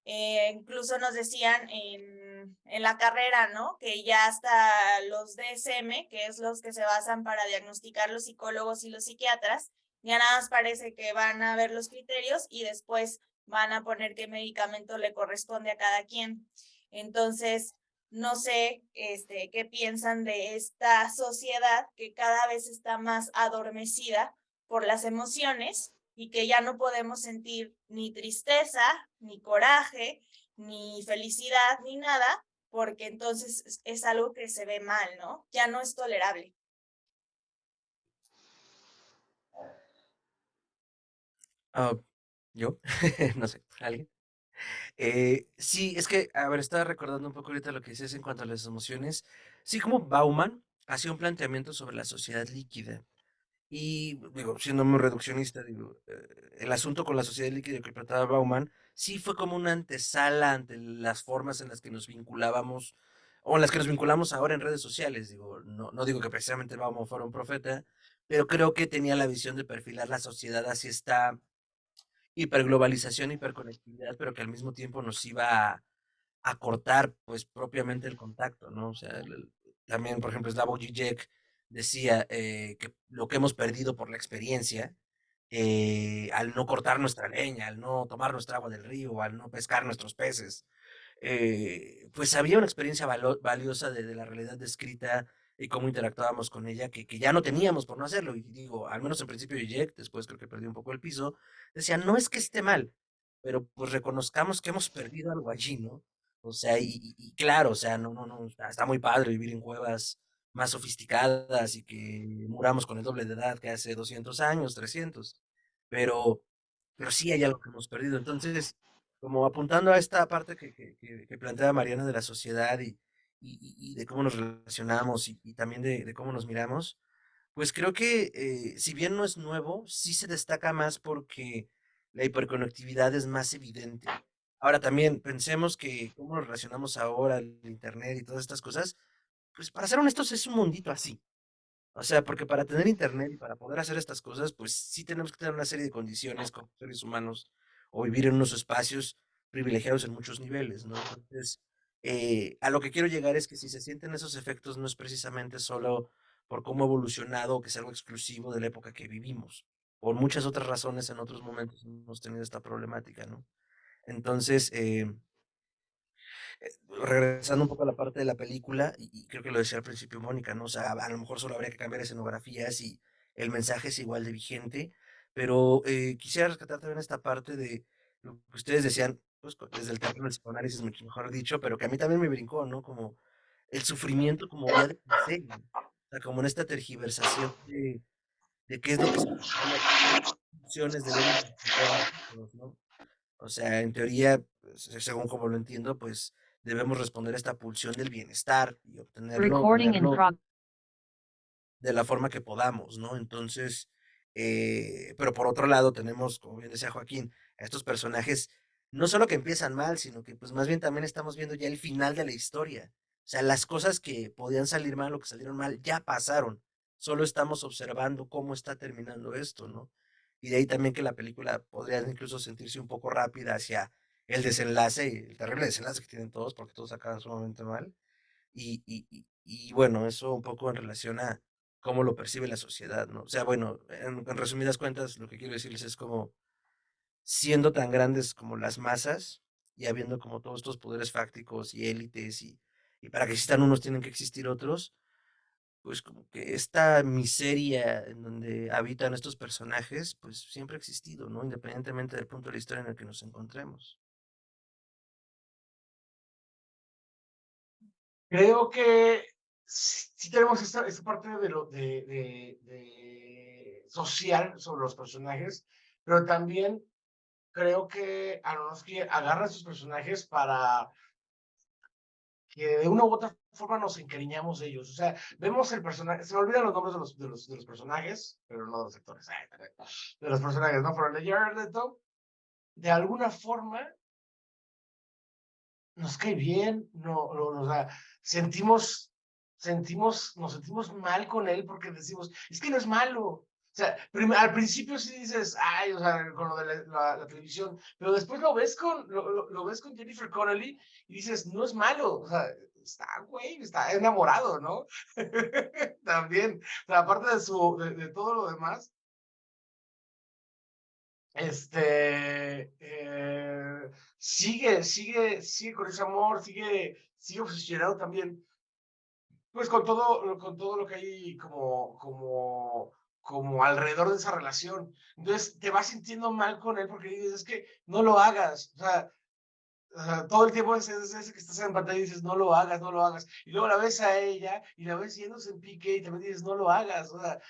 Incluso nos decían en la carrera, ¿no? Que ya hasta los DSM, que es los que se basan para diagnosticar los psicólogos y los psiquiatras, ya nada más parece que van a ver los criterios y después van a poner qué medicamento le corresponde a cada quien. Entonces, no sé qué piensan de esta sociedad que cada vez está más adormecida por las emociones y que ya no podemos sentir ni tristeza, ni coraje, ni felicidad, ni nada, porque entonces es algo que se ve mal, ¿no? Ya no es tolerable. ¿Yo? No sé, ¿alguien? Sí, es que, a ver, estaba recordando un poco ahorita lo que dices en cuanto a las emociones. Sí, como Bauman hacía un planteamiento sobre la sociedad líquida. Y digo, siendo muy reduccionista, digo, el asunto con la sociedad líquida que trataba Bauman sí fue como una antesala ante las formas en las que nos vinculábamos o en las que nos vinculamos ahora en redes sociales. Digo, no digo que precisamente Bauman fuera un profeta, pero creo que tenía la visión de perfilar la sociedad hacia esta hiperglobalización, hiperconectividad, pero que al mismo tiempo nos iba a cortar, pues, propiamente el contacto, ¿no? O sea, también, por ejemplo, Slavoj Žižek decía que lo que hemos perdido por la experiencia, al no cortar nuestra leña, al no tomar nuestra agua del río, al no pescar nuestros peces, pues había una experiencia valiosa de la realidad descrita y cómo interactuábamos con ella, que ya no teníamos por no hacerlo. Y digo, al menos en principio Jack, después creo que perdió un poco el piso, decía, no es que esté mal, pero pues reconozcamos que hemos perdido algo allí, ¿no? O sea, y claro, o sea, no, está muy padre vivir en cuevas más sofisticadas y que muramos con el doble de edad que hace 200 años, 300, pero, pero sí hay algo que hemos perdido. Entonces, como apuntando a esta parte que plantea Mariana de la sociedad y de cómo nos relacionamos y también de cómo nos miramos, pues creo que si bien no es nuevo, sí se destaca más porque la hiperconectividad es más evidente. Ahora también pensemos que cómo nos relacionamos ahora, el internet y todas estas cosas, pues para ser honestos es un mundito así. O sea, porque para tener internet y para poder hacer estas cosas, pues sí tenemos que tener una serie de condiciones como seres humanos o vivir en unos espacios privilegiados en muchos niveles, ¿no? Entonces, a lo que quiero llegar es que si se sienten esos efectos no es precisamente solo por cómo ha evolucionado o que es algo exclusivo de la época que vivimos. Por muchas otras razones en otros momentos hemos tenido esta problemática, ¿no? Entonces, regresando un poco a la parte de la película, y creo que lo decía al principio Mónica, ¿no? O sea, a lo mejor solo habría que cambiar escenografías y el mensaje es igual de vigente, pero quisiera rescatar también esta parte de lo que ustedes decían, pues desde el terreno del psicoanálisis, mucho mejor dicho, pero que a mí también me brincó, ¿no? Como el sufrimiento como vía de placer, ¿no? O sea, como en esta tergiversación de qué es lo que se supone, qué funciones debemos desempeñar nosotros, ¿no? O sea, en teoría, pues, según como lo entiendo, pues debemos responder a esta pulsión del bienestar y obtenerlo de la forma que podamos, ¿no? Entonces, pero por otro lado tenemos, como bien decía Joaquín, a estos personajes, no solo que empiezan mal, sino que pues más bien también estamos viendo ya el final de la historia. O sea, las cosas que podían salir mal o que salieron mal ya pasaron. Solo estamos observando cómo está terminando esto, ¿no? Y de ahí también que la película podría incluso sentirse un poco rápida hacia el desenlace, el terrible desenlace que tienen todos, porque todos acaban sumamente mal. Y bueno, eso un poco en relación a cómo lo percibe la sociedad, ¿no? O sea, bueno, en resumidas cuentas, lo que quiero decirles es como siendo tan grandes como las masas y habiendo como todos estos poderes fácticos y élites y para que existan unos tienen que existir otros, pues como que esta miseria en donde habitan estos personajes, pues siempre ha existido, ¿no? Independientemente del punto de la historia en el que nos encontremos. Creo que sí tenemos esta parte de social sobre los personajes, pero también creo que Aronofsky agarra a sus personajes para que de una u otra forma nos encariñamos de ellos. O sea, vemos el personaje, se me olvidan los nombres de los personajes, pero no de los actores, de los personajes, ¿no? Pero el de Jared Leto, de alguna forma nos cae bien, o sea, nos sentimos mal con él porque decimos, es que no es malo. O sea, al principio sí dices, ay, o sea, con lo de la televisión, pero después lo ves con Jennifer Connelly y dices, no es malo, o sea, está enamorado, ¿no? También, o sea, aparte de todo lo demás, sigue con ese amor, sigue obsesionado también, pues con todo lo que hay como alrededor de esa relación. Entonces te vas sintiendo mal con él porque dices, es que no lo hagas, o sea, todo el tiempo es ese que estás en pantalla y dices, no lo hagas, no lo hagas. Y luego la ves a ella y la ves yéndose en pique y también dices, no lo hagas. O sea,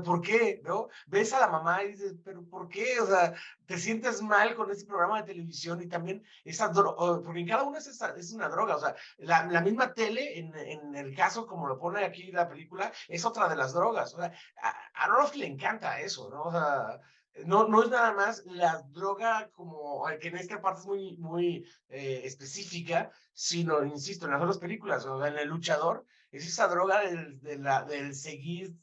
¿por qué? ¿No? Ves a la mamá y dices, ¿pero por qué? O sea, te sientes mal con este programa de televisión y también esa droga, porque en cada uno es una droga. O sea, la misma tele, en el caso como lo pone aquí la película, es otra de las drogas. O sea, a Aronofsky le encanta eso, ¿no? O sea, no es nada más la droga como que en esta parte es muy específica, sino, insisto, en las otras películas, o sea, en El Luchador, es esa droga del seguir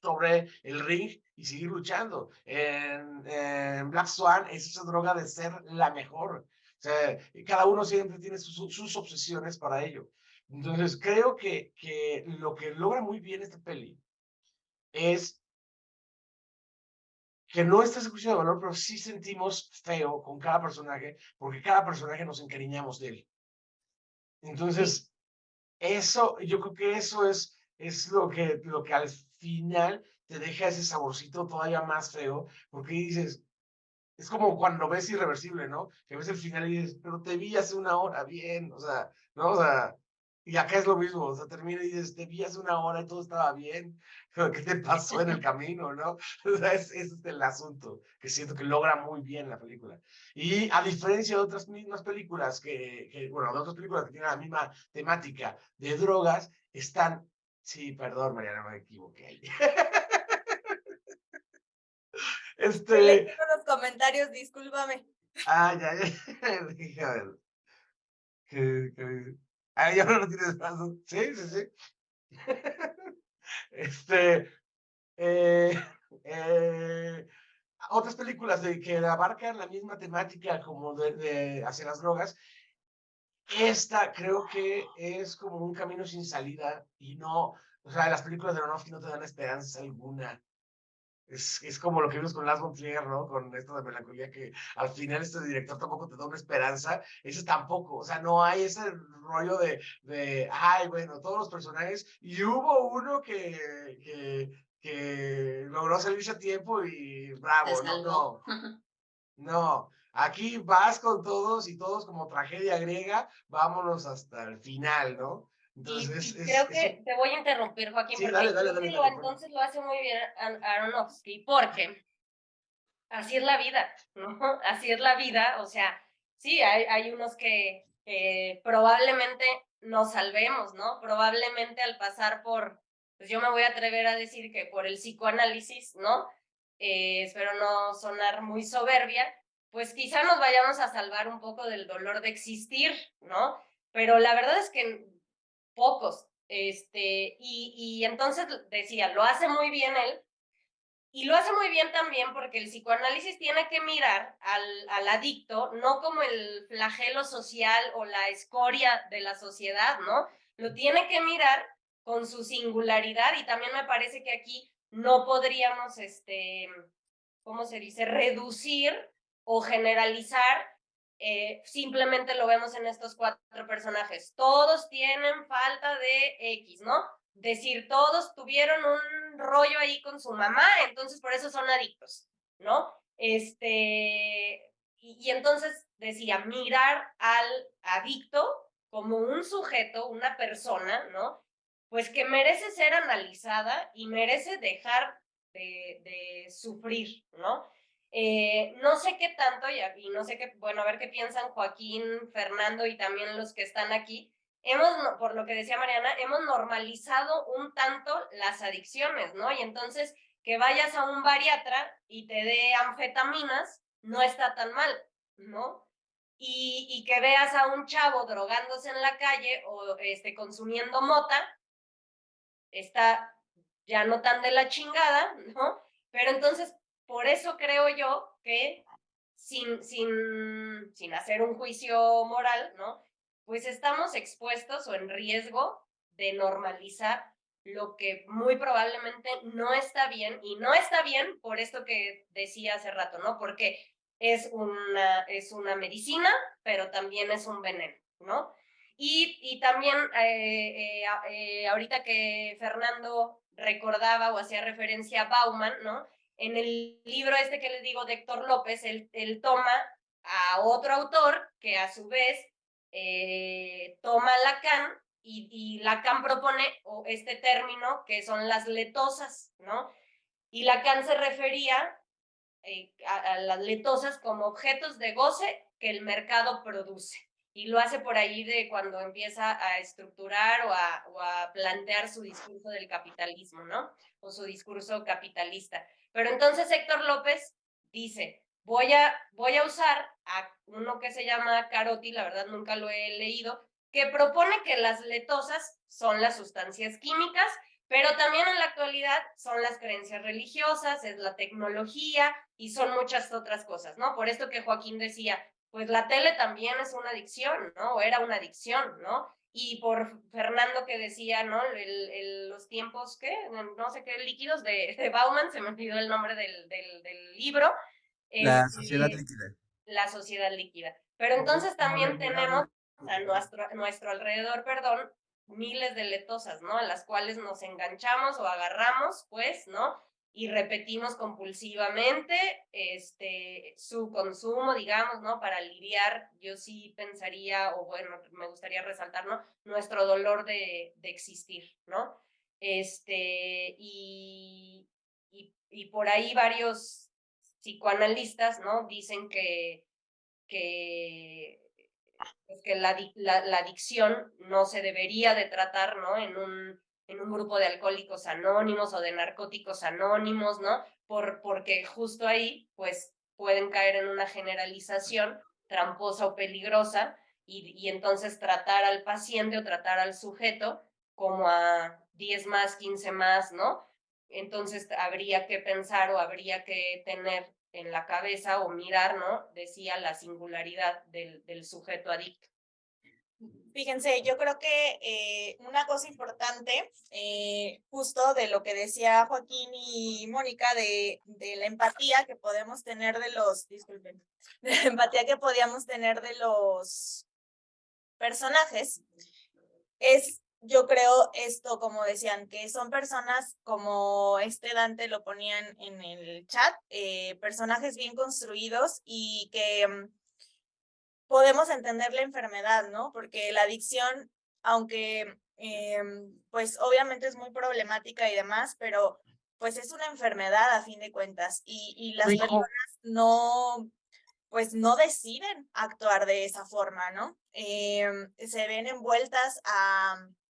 sobre el ring y seguir luchando. En Black Swan es esa droga de ser la mejor. O sea, cada uno siempre tiene sus obsesiones para ello. Entonces, creo que lo que logra muy bien esta peli es que no está ese juicio de valor, pero sí sentimos feo con cada personaje, porque cada personaje nos encariñamos de él. Entonces, yo creo que eso es lo que al final te deja ese saborcito todavía más feo, porque dices, es como cuando ves Irreversible, ¿no? Que ves el final y dices, pero te vi hace una hora, bien, o sea, ¿no? O sea, y acá es lo mismo, o sea, termina y dices, te vi hace una hora y todo estaba bien, pero ¿qué te pasó en el camino, no? O sea, ese es el asunto, que siento que logra muy bien la película. Y a diferencia de otras mismas películas bueno, de otras películas que tienen la misma temática de drogas, sí, perdón, Mariana, me equivoqué ahí. Estoy leyendo los comentarios, discúlpame. Ya, dije, a ver. Ya no lo tienes brazos. Sí, sí, sí. Este, eh, eh, otras películas que abarcan la misma temática como de hacia las drogas, esta creo que es como un camino sin salida y no, o sea, las películas de Aronofsky no te dan esperanza alguna. Es como lo que vimos con Lars von Trier, ¿no? Con esto de melancolía, que al final este director tampoco te da una esperanza, ese tampoco, o sea, no hay ese rollo ay, bueno, todos los personajes, y hubo uno que logró salirse a tiempo y bravo, no, aquí vas con todos y todos como tragedia griega, vámonos hasta el final, ¿no? Entonces, Y creo que te voy a interrumpir, Joaquín, sí, porque dale, creo que entonces lo hace muy bien Aronofsky, porque así es la vida, ¿no? Así es la vida, o sea, sí, hay unos que probablemente nos salvemos, ¿no? Probablemente al pasar pues yo me voy a atrever a decir que por el psicoanálisis, ¿no? Espero no sonar muy soberbia, pues quizá nos vayamos a salvar un poco del dolor de existir, ¿no? Pero la verdad es que pocos, y entonces decía, lo hace muy bien él, Y lo hace muy bien también porque el psicoanálisis tiene que mirar al adicto no como el flagelo social o la escoria de la sociedad, ¿no? Lo tiene que mirar con su singularidad, y también me parece que aquí no podríamos, ¿cómo se dice?, reducir o generalizar. Simplemente lo vemos en estos 4 personajes. Todos tienen falta de X, ¿no? Decir, todos tuvieron un rollo ahí con su mamá, entonces por eso son adictos, ¿no? Y entonces decía, mirar al adicto como un sujeto, una persona, ¿no? Pues que merece ser analizada y merece dejar de sufrir, ¿no? No sé qué tanto, y no sé qué, bueno, a ver qué piensan Joaquín, Fernando y también los que están aquí. Por lo que decía Mariana, hemos normalizado un tanto las adicciones, ¿no? Y entonces que vayas a un bariatra y te dé anfetaminas no está tan mal, ¿no? Y que veas a un chavo drogándose en la calle o consumiendo mota, está ya no tan de la chingada, ¿no? Pero entonces, por eso creo yo que sin hacer un juicio moral, ¿no? Pues estamos expuestos o en riesgo de normalizar lo que muy probablemente no está bien, y no está bien por esto que decía hace rato, ¿no? Porque es una medicina, pero también es un veneno, ¿no? Y también, ahorita que Fernando recordaba o hacía referencia a Bauman, ¿no? En el libro que les digo de Héctor López, él toma a otro autor que a su vez toma Lacan, y Lacan propone este término que son las letosas, ¿no? Y Lacan se refería a las letosas como objetos de goce que el mercado produce. Y lo hace por ahí de cuando empieza a estructurar o a plantear su discurso del capitalismo, ¿no? O su discurso capitalista. Pero entonces Héctor López dice, voy a usar a uno que se llama Carotti, la verdad nunca lo he leído, que propone que las letosas son las sustancias químicas, pero también en la actualidad son las creencias religiosas, es la tecnología y son muchas otras cosas, ¿no? Por esto que Joaquín decía, pues la tele también es una adicción, ¿no? O era una adicción, ¿no? Y por Fernando que decía, ¿no? Los tiempos, ¿qué? No sé qué líquidos de Bauman, se me olvidó el nombre del libro. La sociedad líquida. La sociedad líquida. Pero entonces también tenemos a nuestro alrededor, perdón, miles de letosas, ¿no? A las cuales nos enganchamos o agarramos, pues, ¿no? Y repetimos compulsivamente su consumo, digamos, ¿no? Para aliviar, yo sí pensaría, o bueno, me gustaría resaltar, ¿no? Nuestro dolor de existir, ¿no? Y por ahí varios psicoanalistas, ¿no? Dicen pues que la adicción no se debería de tratar, ¿no? En un grupo de alcohólicos anónimos o de narcóticos anónimos, ¿no? Porque justo ahí, pues, pueden caer en una generalización tramposa o peligrosa, y entonces tratar al paciente o tratar al sujeto como a 10 más, 15 más, ¿no? Entonces habría que pensar o habría que tener en la cabeza o mirar, ¿no? Decía, la singularidad del sujeto adicto. Fíjense, yo creo que una cosa importante, justo de lo que decía Joaquín y Mónica, de la empatía que podemos tener de la empatía que podíamos tener de los personajes, es, yo creo, esto, como decían, que son personas, como Dante lo ponían en el chat, personajes bien construidos y que podemos entender la enfermedad, ¿no? Porque la adicción, aunque pues obviamente es muy problemática y demás, pero pues es una enfermedad a fin de cuentas, y las personas pues no deciden actuar de esa forma, ¿no? Se ven envueltas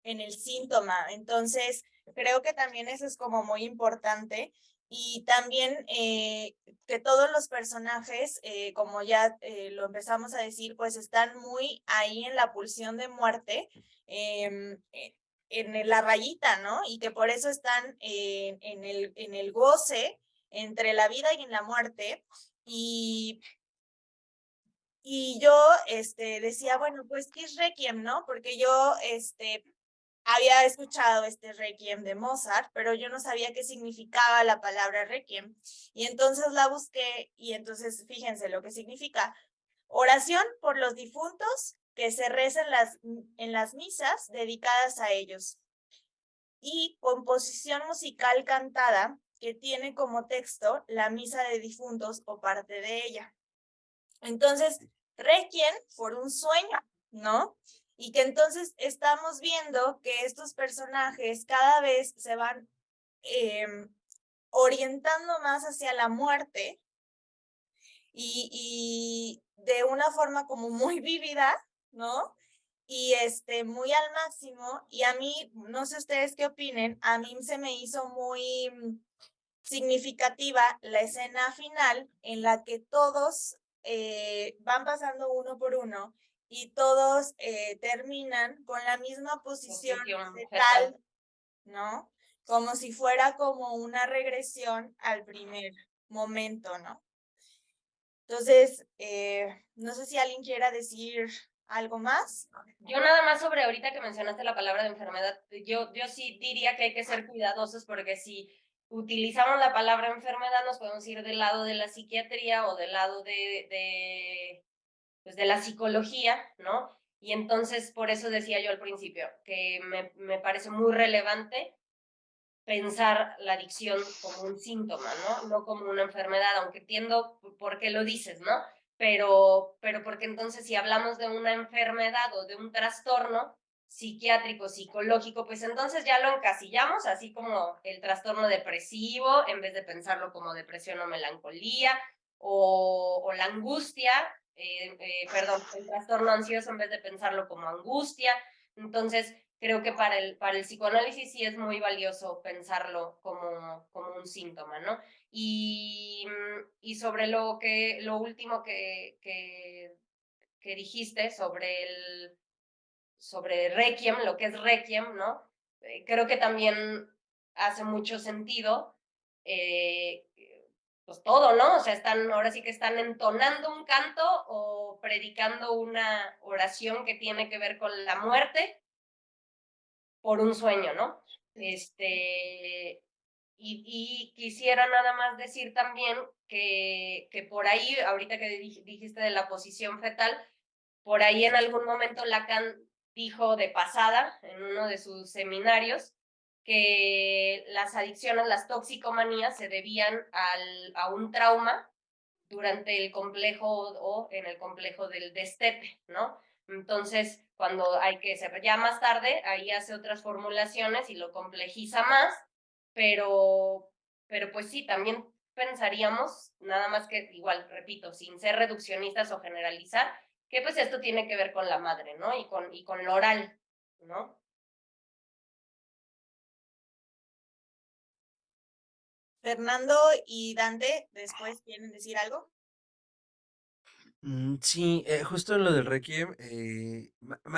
en el síntoma. Entonces, creo que también eso es como muy importante. Y también que todos los personajes, como ya lo empezamos a decir, pues están muy ahí en la pulsión de muerte, en la rayita, ¿no? Y que por eso están en el goce, entre la vida y la muerte. Y yo decía, bueno, pues, ¿qué es Requiem, no? Porque yo había escuchado este Requiem de Mozart, pero yo no sabía qué significaba la palabra Requiem. Y entonces la busqué y entonces fíjense lo que significa. Oración por los difuntos que se reza en las misas dedicadas a ellos. Y composición musical cantada que tiene como texto la misa de difuntos o parte de ella. Entonces, Requiem por un sueño, ¿no? Y que entonces estamos viendo que estos personajes cada vez se van orientando más hacia la muerte y de una forma como muy vívida, ¿no? Y muy al máximo. Y a mí, no sé ustedes qué opinen, a mí se me hizo muy significativa la escena final en la que todos van pasando uno por uno y todos terminan con la misma posición fetal, ¿no? Como si fuera como una regresión al primer momento, ¿no? Entonces, no sé si alguien quiera decir algo más. Yo nada más sobre ahorita que mencionaste la palabra de enfermedad, yo sí diría que hay que ser cuidadosos porque si utilizamos la palabra enfermedad nos podemos ir del lado de la psiquiatría o del lado pues de la psicología, ¿no? Y entonces por eso decía yo al principio que me parece muy relevante pensar la adicción como un síntoma, ¿no? No como una enfermedad, aunque entiendo por qué lo dices, ¿no? Pero porque entonces si hablamos de una enfermedad o de un trastorno psiquiátrico, psicológico, pues entonces ya lo encasillamos, así como el trastorno depresivo, en vez de pensarlo como depresión o melancolía, o la angustia, perdón, el trastorno ansioso en vez de pensarlo como angustia. Entonces, creo que para el psicoanálisis sí es muy valioso pensarlo como un síntoma, ¿no? Y sobre lo último que dijiste sobre Requiem, lo que es Requiem, ¿no? Creo que también hace mucho sentido, pues todo, ¿no? O sea, ahora sí que están entonando un canto o predicando una oración que tiene que ver con la muerte por un sueño, ¿no? Y quisiera nada más decir también que por ahí, ahorita que dijiste de la posición fetal, por ahí en algún momento Lacan dijo de pasada en uno de sus seminarios que las adicciones, las toxicomanías se debían a un trauma durante el complejo o en el complejo del destete, ¿no? Entonces, cuando hay que ser ya más tarde, ahí hace otras formulaciones y lo complejiza más, pero pues sí, también pensaríamos, nada más que igual, repito, sin ser reduccionistas o generalizar, que pues esto tiene que ver con la madre, ¿no? Y con lo oral, ¿no? Fernando y Dante, ¿después quieren decir algo? Sí, justo en lo del Requiem,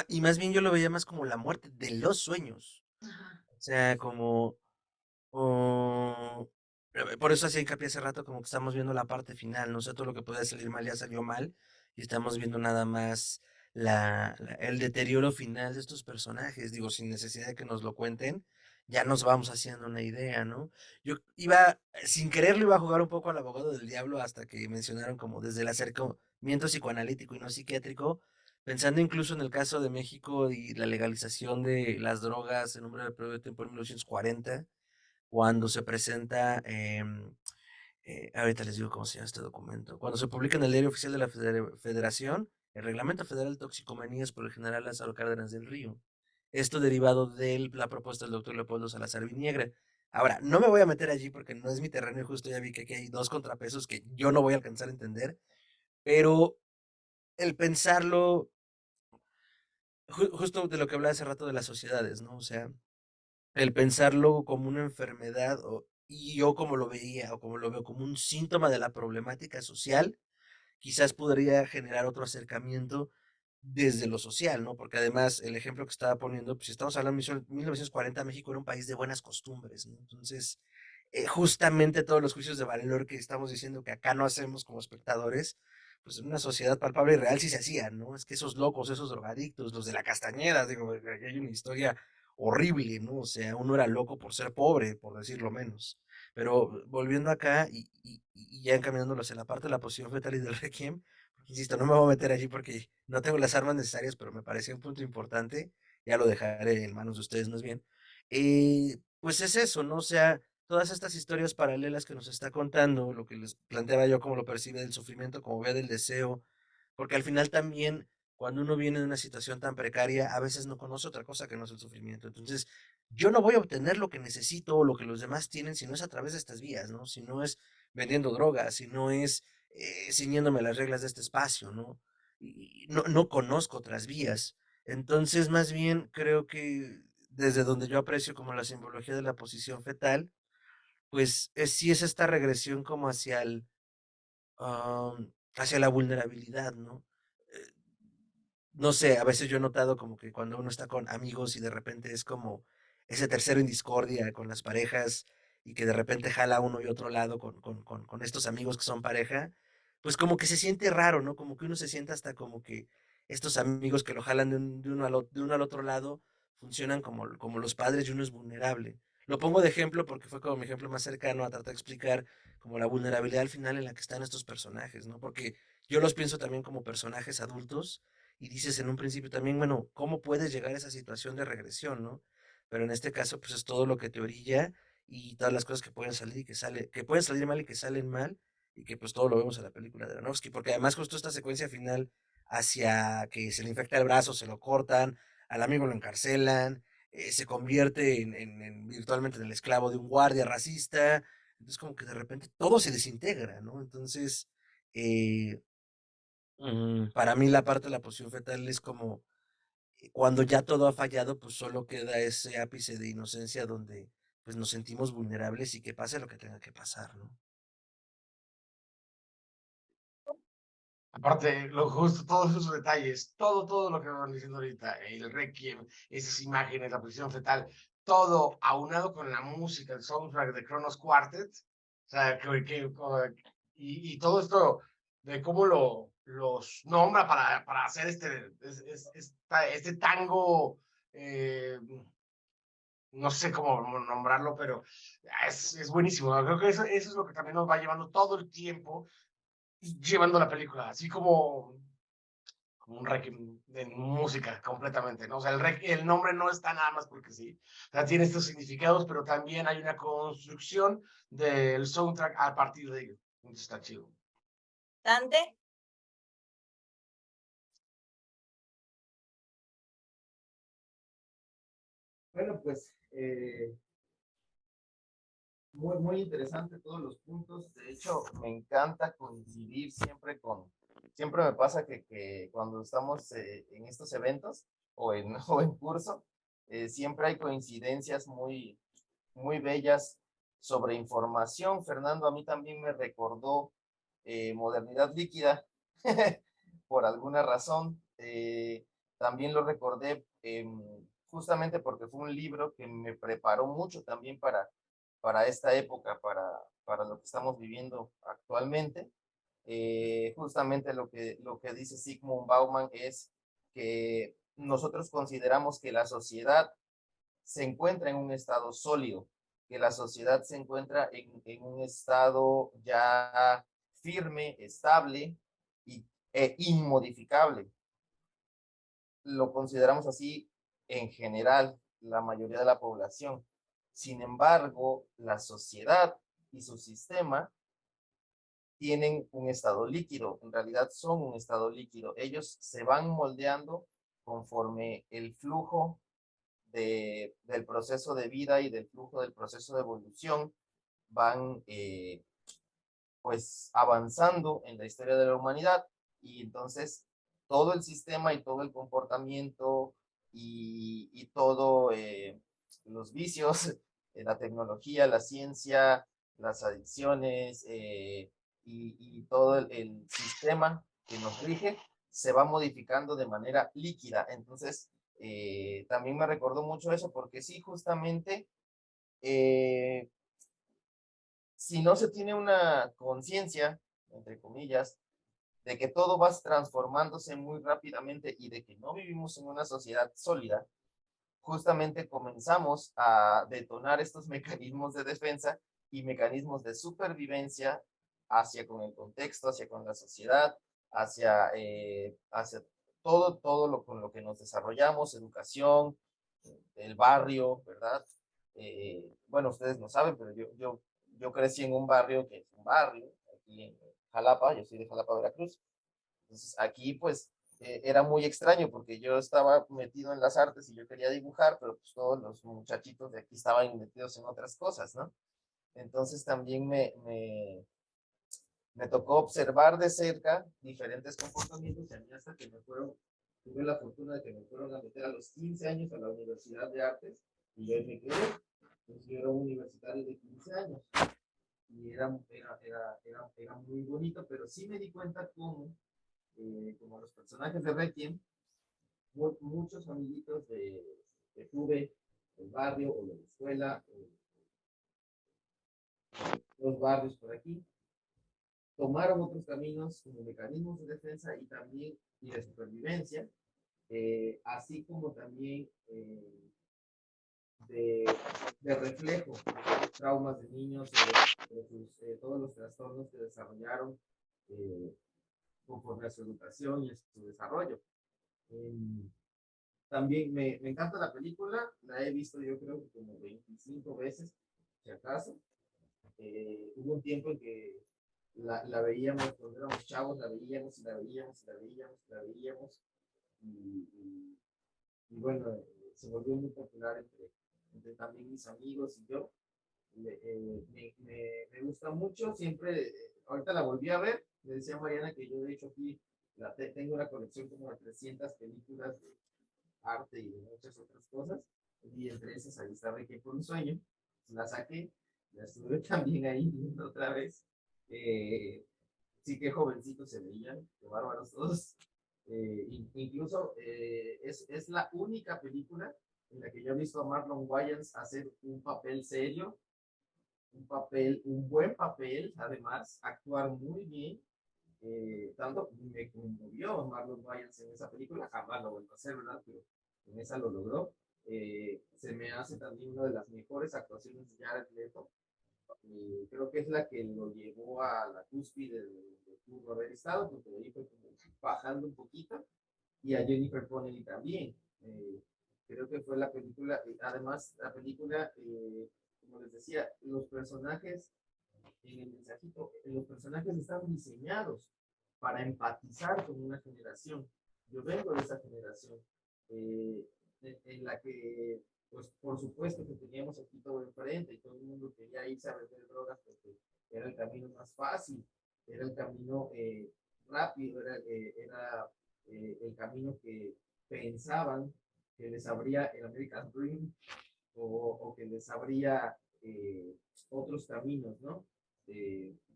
y más bien yo lo veía más como la muerte de los sueños. Ajá. O sea, como, por eso hacía hincapié hace rato, como que estamos viendo la parte final, no sé, todo lo que puede salir mal ya salió mal, y estamos viendo nada más el deterioro final de estos personajes, digo, sin necesidad de que nos lo cuenten, ya nos vamos haciendo una idea, ¿no? Yo iba, sin quererlo, iba a jugar un poco al abogado del diablo hasta que mencionaron como desde el acercamiento psicoanalítico y no psiquiátrico, pensando incluso en el caso de México y la legalización de las drogas en un breve periodo de tiempo en 1940, cuando se presenta, ahorita les digo cómo se llama este documento, cuando se publica en el Diario Oficial de la Federación, el Reglamento Federal de Toxicomanías por el general Lázaro Cárdenas del Río. Esto derivado de la propuesta del doctor Leopoldo Salazar Viniegra. Ahora, no me voy a meter allí porque no es mi terreno y justo ya vi que aquí hay dos contrapesos que yo no voy a alcanzar a entender, pero el pensarlo, justo de lo que hablaba hace rato de las sociedades, ¿no? O sea, el pensarlo como una enfermedad y yo como lo veía o como lo veo como un síntoma de la problemática social, quizás podría generar otro acercamiento desde lo social, ¿no? Porque además el ejemplo que estaba poniendo, pues si estamos hablando de 1940, México era un país de buenas costumbres, ¿no? Entonces, justamente todos los juicios de valor que estamos diciendo que acá no hacemos como espectadores, pues en una sociedad palpable y real sí se hacían, ¿no? Es que esos locos, esos drogadictos, los de la Castañeda, digo, hay una historia horrible, ¿no? O sea, uno era loco por ser pobre, por decirlo menos. Pero volviendo acá y ya encaminándolos en la parte de la posición fetal y del requiem, insisto, no me voy a meter allí porque no tengo las armas necesarias, pero me parecía un punto importante, ya lo dejaré en manos de ustedes más bien. Pues es eso, ¿no? O sea, todas estas historias paralelas que nos está contando, lo que les planteaba yo, cómo lo percibe del sufrimiento, como ve del deseo, porque al final también, cuando uno viene de una situación tan precaria, a veces no conoce otra cosa que no es el sufrimiento. Entonces, yo no voy a obtener lo que necesito o lo que los demás tienen si no es a través de estas vías, ¿no? Si no es vendiendo drogas, si no es ciñéndome a las reglas de este espacio, ¿no? Y no conozco otras vías. Entonces, más bien, creo que desde donde yo aprecio como la simbología de la posición fetal, pues sí es esta regresión como hacia la vulnerabilidad, ¿no? Eh, no sé, a veces yo he notado como que cuando uno está con amigos y de repente es como ese tercero en discordia con las parejas y que de repente jala a uno y otro lado con estos amigos que son pareja, pues como que se siente raro, ¿no? Como que uno se siente hasta como que estos amigos que lo jalan de uno al otro lado funcionan como los padres y uno es vulnerable. Lo pongo de ejemplo porque fue como mi ejemplo más cercano a tratar de explicar como la vulnerabilidad al final en la que están estos personajes, ¿no? Porque yo los pienso también como personajes adultos y dices en un principio también, bueno, ¿cómo puedes llegar a esa situación de regresión, no? Pero en este caso, pues es todo lo que te orilla y todas las cosas que pueden salir y que pueden salir mal y que salen mal y que pues todo lo vemos en la película de Aronofsky, porque además justo esta secuencia final hacia que se le infecta el brazo, se lo cortan, al amigo lo encarcelan, se convierte virtualmente en el esclavo de un guardia racista, entonces como que de repente todo se desintegra, ¿no? Entonces, eh, para mí la parte de la posición fetal es como cuando ya todo ha fallado, pues solo queda ese ápice de inocencia donde pues nos sentimos vulnerables y que pase lo que tenga que pasar, ¿no? Aparte, lo justo, todos esos detalles, todo lo que van diciendo ahorita, el requiem, esas imágenes, la posición fetal, todo aunado con la música, el soundtrack de Kronos Quartet, o sea, y todo esto de cómo los nombra para hacer este tango, no sé cómo nombrarlo, pero es buenísimo. Creo que eso es lo que también nos va llevando todo el tiempo llevando la película, así como un requiem de música completamente, ¿no? O sea, el nombre no está nada más porque sí. O sea, tiene estos significados, pero también hay una construcción del soundtrack a partir de ello. Entonces está chido. Dante. Bueno, pues muy interesante todos los puntos. De hecho, me encanta coincidir siempre me pasa que cuando estamos en estos eventos o en curso, siempre hay coincidencias muy bellas sobre información. Fernando a mí también me recordó Modernidad Líquida por alguna razón. También lo recordé justamente porque fue un libro que me preparó mucho también para esta época, para lo que estamos viviendo actualmente. Justamente lo que dice Sigmund Bauman es que nosotros consideramos que la sociedad se encuentra en un estado sólido, que la sociedad se encuentra en un estado ya firme, estable e inmodificable. Lo consideramos así en general, la mayoría de la población. Sin embargo, la sociedad y su sistema tienen un estado líquido, en realidad son un estado líquido. Ellos se van moldeando conforme el flujo del proceso de vida y del flujo del proceso de evolución van pues avanzando en la historia de la humanidad y entonces todo el sistema y todo el comportamiento y todo los vicios, la tecnología, la ciencia, las adicciones y todo el sistema que nos rige se va modificando de manera líquida. Entonces, también me recordó mucho eso porque sí, justamente si no se tiene una conciencia, entre comillas, de que todo va transformándose muy rápidamente y de que no vivimos en una sociedad sólida, justamente comenzamos a detonar estos mecanismos de defensa y mecanismos de supervivencia hacia con el contexto, hacia con la sociedad, hacia todo lo con lo que nos desarrollamos, educación, el barrio, ¿verdad? Bueno, ustedes lo saben, pero yo crecí en un barrio que es un barrio, aquí en Jalapa, yo soy de Jalapa, Veracruz. Entonces aquí pues era muy extraño porque yo estaba metido en las artes y yo quería dibujar, pero pues todos los muchachitos de aquí estaban metidos en otras cosas, ¿no? Entonces también me tocó observar de cerca diferentes comportamientos y a mí hasta que tuve la fortuna de que me fueron a meter a los 15 años a la Universidad de Artes y yo me quedé. Entonces yo era un universitario de 15 años y era muy bonito, pero sí me di cuenta como los personajes de Requiem, muchos amiguitos que tuve del barrio o de la escuela, los barrios por aquí, tomaron otros caminos como mecanismos de defensa y también y de supervivencia, así como también de, de reflejo de traumas de niños, todos los trastornos que desarrollaron conforme a su educación y a su desarrollo. También me encanta la película, la he visto yo creo que como 25 veces, si acaso. Hubo un tiempo en que la veíamos cuando éramos chavos, la veíamos y la veíamos y la veíamos y la veíamos. Y bueno, se volvió muy popular entre también mis amigos y yo. Me gusta mucho, siempre, ahorita la volví a ver, le decía a Mariana que yo de hecho aquí tengo una colección como de 300 películas de arte y de muchas otras cosas, y entre esas ahí está Requiem por un sueño, la saqué, la estuve también ahí viendo otra vez, sí que jovencitos se veían, qué bárbaros todos, incluso es la única película en la que yo he visto a Marlon Wayans hacer un papel serio, un buen papel, además, actuar muy bien. Tanto me conmovió Marlon Wayans en esa película, jamás lo vuelvo a hacer, ¿verdad? Pero en esa lo logró. Se me hace también una de las mejores actuaciones de Jared Leto. Creo que es la que lo llevó a la cúspide de pudo haber estado, porque ahí fue como bajando un poquito. Y a Jennifer Connelly también. Creo que fue la película, además la película, como les decía, los personajes en el mensajito, los personajes están diseñados para empatizar con una generación. Yo vengo de esa generación en la que, pues por supuesto que teníamos aquí todo enfrente y todo el mundo quería irse a vender drogas porque era el camino más fácil, era el camino rápido, era el camino que pensaban que les abría el American Dream o que les abría otros caminos, ¿no?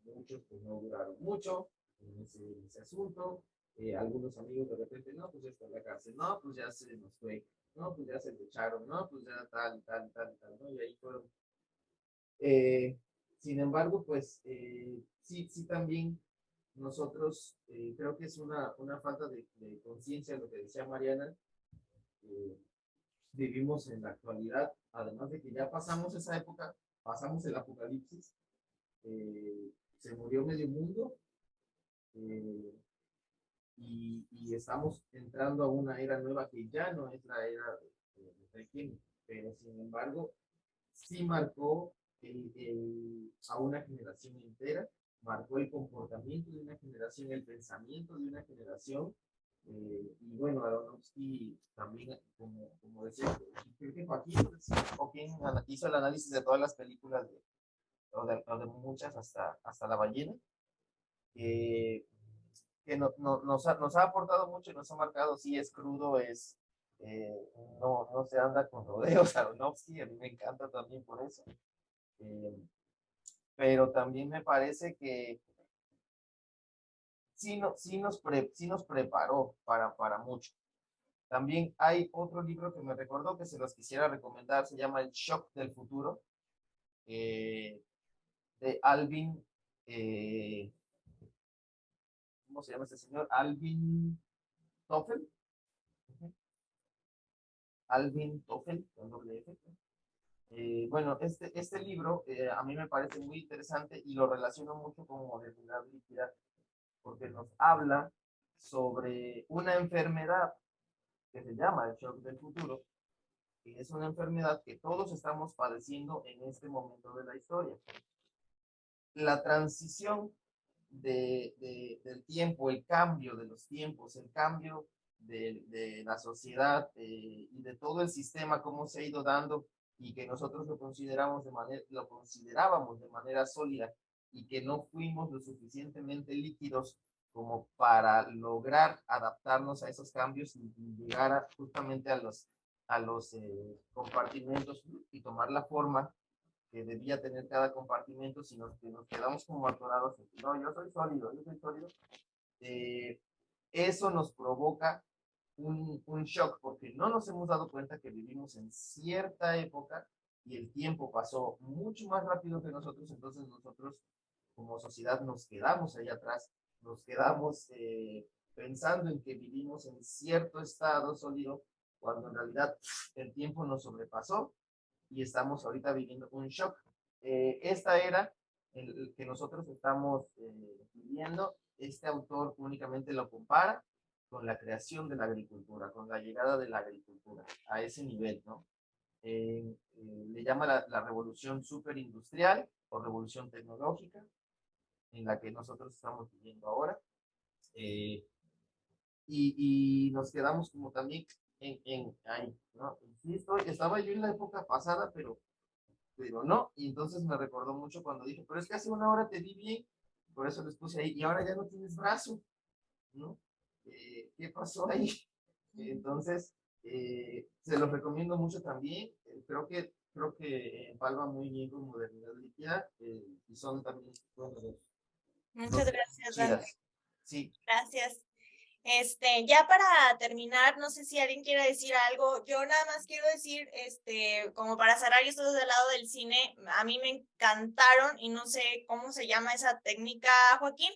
Muchos pues no duraron mucho en ese asunto. Algunos amigos de repente, no, pues ya está en la cárcel, no, pues ya se nos fue, no, pues ya se le echaron, no, pues ya tal, tal, tal, tal, ¿no? Y ahí fueron. Sin embargo, pues sí también nosotros creo que es una falta de conciencia, lo que decía Mariana, vivimos en la actualidad, además de que ya pasamos esa época, pasamos el apocalipsis, se murió medio mundo eh, y estamos entrando a una era nueva que ya no es la era de Tolkien, pero sin embargo sí marcó a una generación entera, marcó el comportamiento de una generación, el pensamiento de una generación. Y bueno, Aronofsky también, como decía, creo que Joaquín hizo el análisis de todas las películas, o de muchas, hasta La ballena, que nos ha aportado mucho y nos ha marcado. Sí, es crudo, eh, no se anda con rodeos. Aronofsky, a mí me encanta también por eso. Pero también me parece que sí nos preparó para mucho. También hay otro libro que me recordó que se los quisiera recomendar, se llama El Shock del Futuro, de de Alvin, ¿cómo se llama este señor? Alvin Toffel. Alvin Toffel, con doble F. Bueno, este libro a mí me parece muy interesante y lo relaciono mucho con modernidad líquida porque nos habla sobre una enfermedad que se llama el shock del futuro, que es una enfermedad que todos estamos padeciendo en este momento de la historia. La transición del tiempo, el cambio de los tiempos, el cambio de la sociedad y de todo el sistema, cómo se ha ido dando y que nosotros lo considerábamos de manera sólida y que no fuimos lo suficientemente líquidos como para lograr adaptarnos a esos cambios y llegar justamente a los compartimentos y tomar la forma que debía tener cada compartimento, sino que nos quedamos como atorados. No, yo soy sólido, eso nos provoca un shock, porque no nos hemos dado cuenta que vivimos en cierta época y el tiempo pasó mucho más rápido que nosotros, entonces nosotros como sociedad nos quedamos ahí atrás, nos quedamos pensando en que vivimos en cierto estado sólido, cuando en realidad el tiempo nos sobrepasó y estamos ahorita viviendo un shock. Esta era el que nosotros estamos viviendo, este autor únicamente lo compara con la creación de la agricultura, con la llegada de la agricultura a ese nivel, ¿no? Le llama la revolución superindustrial o revolución tecnológica en la que nosotros estamos viviendo ahora. Y nos quedamos como también ahí, ¿no? Insisto, estaba yo en la época pasada, pero no, y entonces me recordó mucho cuando dije, pero es que hace una hora te vi bien, por eso les puse ahí, y ahora ya no tienes brazo, ¿no? ¿Qué pasó ahí? Entonces, se los recomiendo mucho también, creo que empalma muy bien con modernidad líquida, y son también, bueno, Muchas gracias, Dante. Sí. Gracias. Ya para terminar, no sé si alguien quiere decir algo. Yo nada más quiero decir, como para cerrar esto del lado del cine, a mí me encantaron, y no sé cómo se llama esa técnica, Joaquín.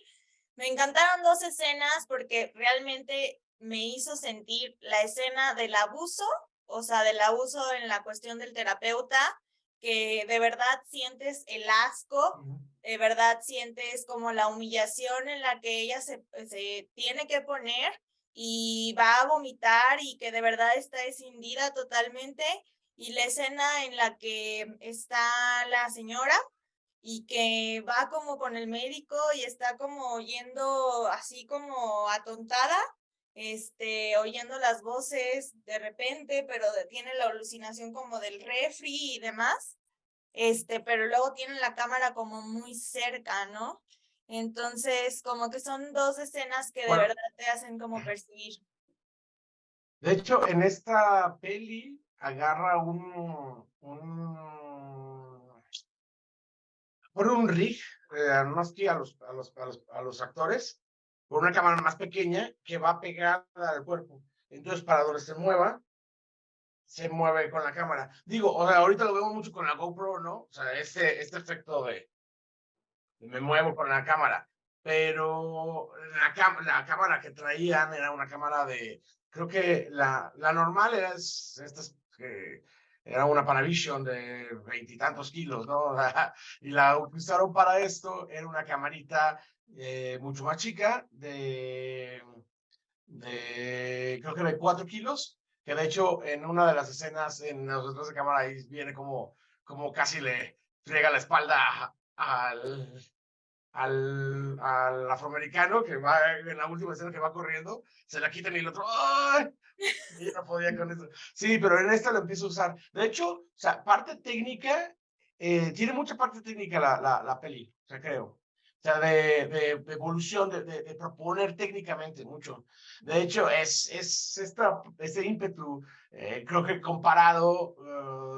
Me encantaron dos escenas porque realmente me hizo sentir la escena del abuso, o sea, del abuso en la cuestión del terapeuta, que de verdad sientes el asco, de verdad sientes como la humillación en la que ella se tiene que poner y va a vomitar y que de verdad está escindida totalmente, y la escena en la que está la señora y que va como con el médico y está como yendo así como atontada, oyendo las voces de repente, pero tiene la alucinación como del refri y demás, pero luego tiene la cámara como muy cerca, ¿no? Entonces, como que son dos escenas que de verdad te hacen como percibir. De hecho, en esta peli agarra pone un rig, más que a los actores, con una cámara más pequeña que va pegada al cuerpo. Entonces, para donde se mueve con la cámara. Digo, o sea, ahorita lo vemos mucho con la GoPro, ¿no? O sea, este efecto de me muevo con la cámara. Pero la cámara que traían era una cámara creo que la normal era era una Panavision de 20 y tantos kilos, ¿no? Y la usaron para esto, era una camarita mucho más chica, creo que de 4 kilos, que de hecho en una de las escenas en los detrás de cámara ahí viene como casi le friega la espalda al afroamericano que va en la última escena, que va corriendo, se la quitan y el otro, ¡ay! Y no podía con eso. Sí, pero en esta lo empiezo a usar. De hecho, o sea, parte técnica, tiene mucha parte técnica la peli, o sea, creo. O sea, de evolución, de proponer técnicamente mucho. De hecho, es este ímpetu, creo que comparado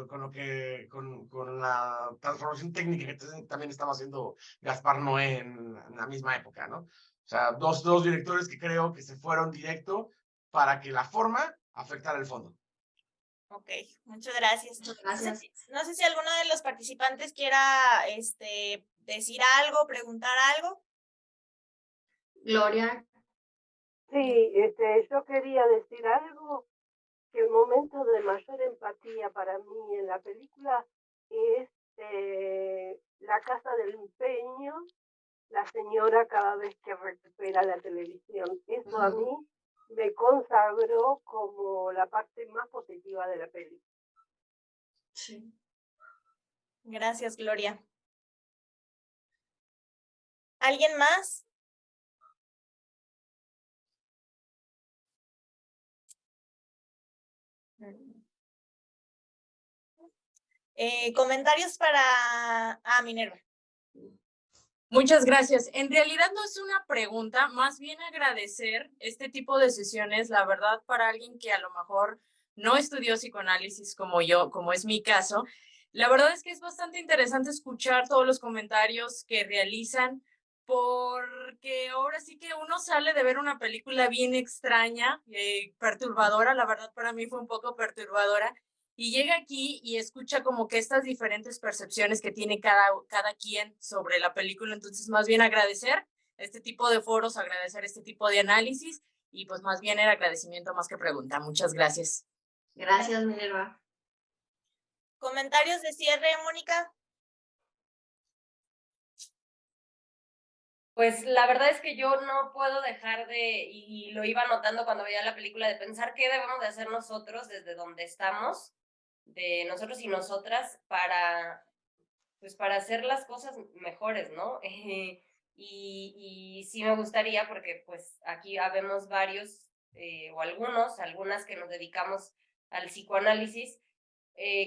con la transformación técnica que también estaba haciendo Gaspar Noé en la misma época, ¿no? O sea, dos directores que creo que se fueron directo para que la forma afectara el fondo. Ok, muchas gracias. Muchas gracias. No sé si alguno de los participantes quiera decir algo, preguntar algo. Gloria. Sí, yo quería decir algo, que el momento de mayor empatía para mí en la película es la casa del empeño, la señora cada vez que recupera la televisión. Eso a mí me consagró como la parte más positiva de la película. Sí. Gracias, Gloria. ¿Alguien más? Comentarios para Minerva. Muchas gracias. En realidad no es una pregunta, más bien agradecer este tipo de sesiones, la verdad, para alguien que a lo mejor no estudió psicoanálisis como yo, como es mi caso. La verdad es que es bastante interesante escuchar todos los comentarios que realizan, porque ahora sí que uno sale de ver una película bien extraña, perturbadora, la verdad para mí fue un poco perturbadora, y llega aquí y escucha como que estas diferentes percepciones que tiene cada quien sobre la película. Entonces, más bien agradecer este tipo de foros, agradecer este tipo de análisis y pues más bien el agradecimiento más que pregunta. Muchas gracias. Gracias, Minerva. ¿Comentarios de cierre, Mónica? Pues la verdad es que yo no puedo dejar y lo iba notando cuando veía la película, de pensar qué debemos de hacer nosotros desde donde estamos, de nosotros y nosotras, pues para hacer las cosas mejores, ¿no? Y sí me gustaría, porque pues aquí habemos varios, o algunas que nos dedicamos al psicoanálisis,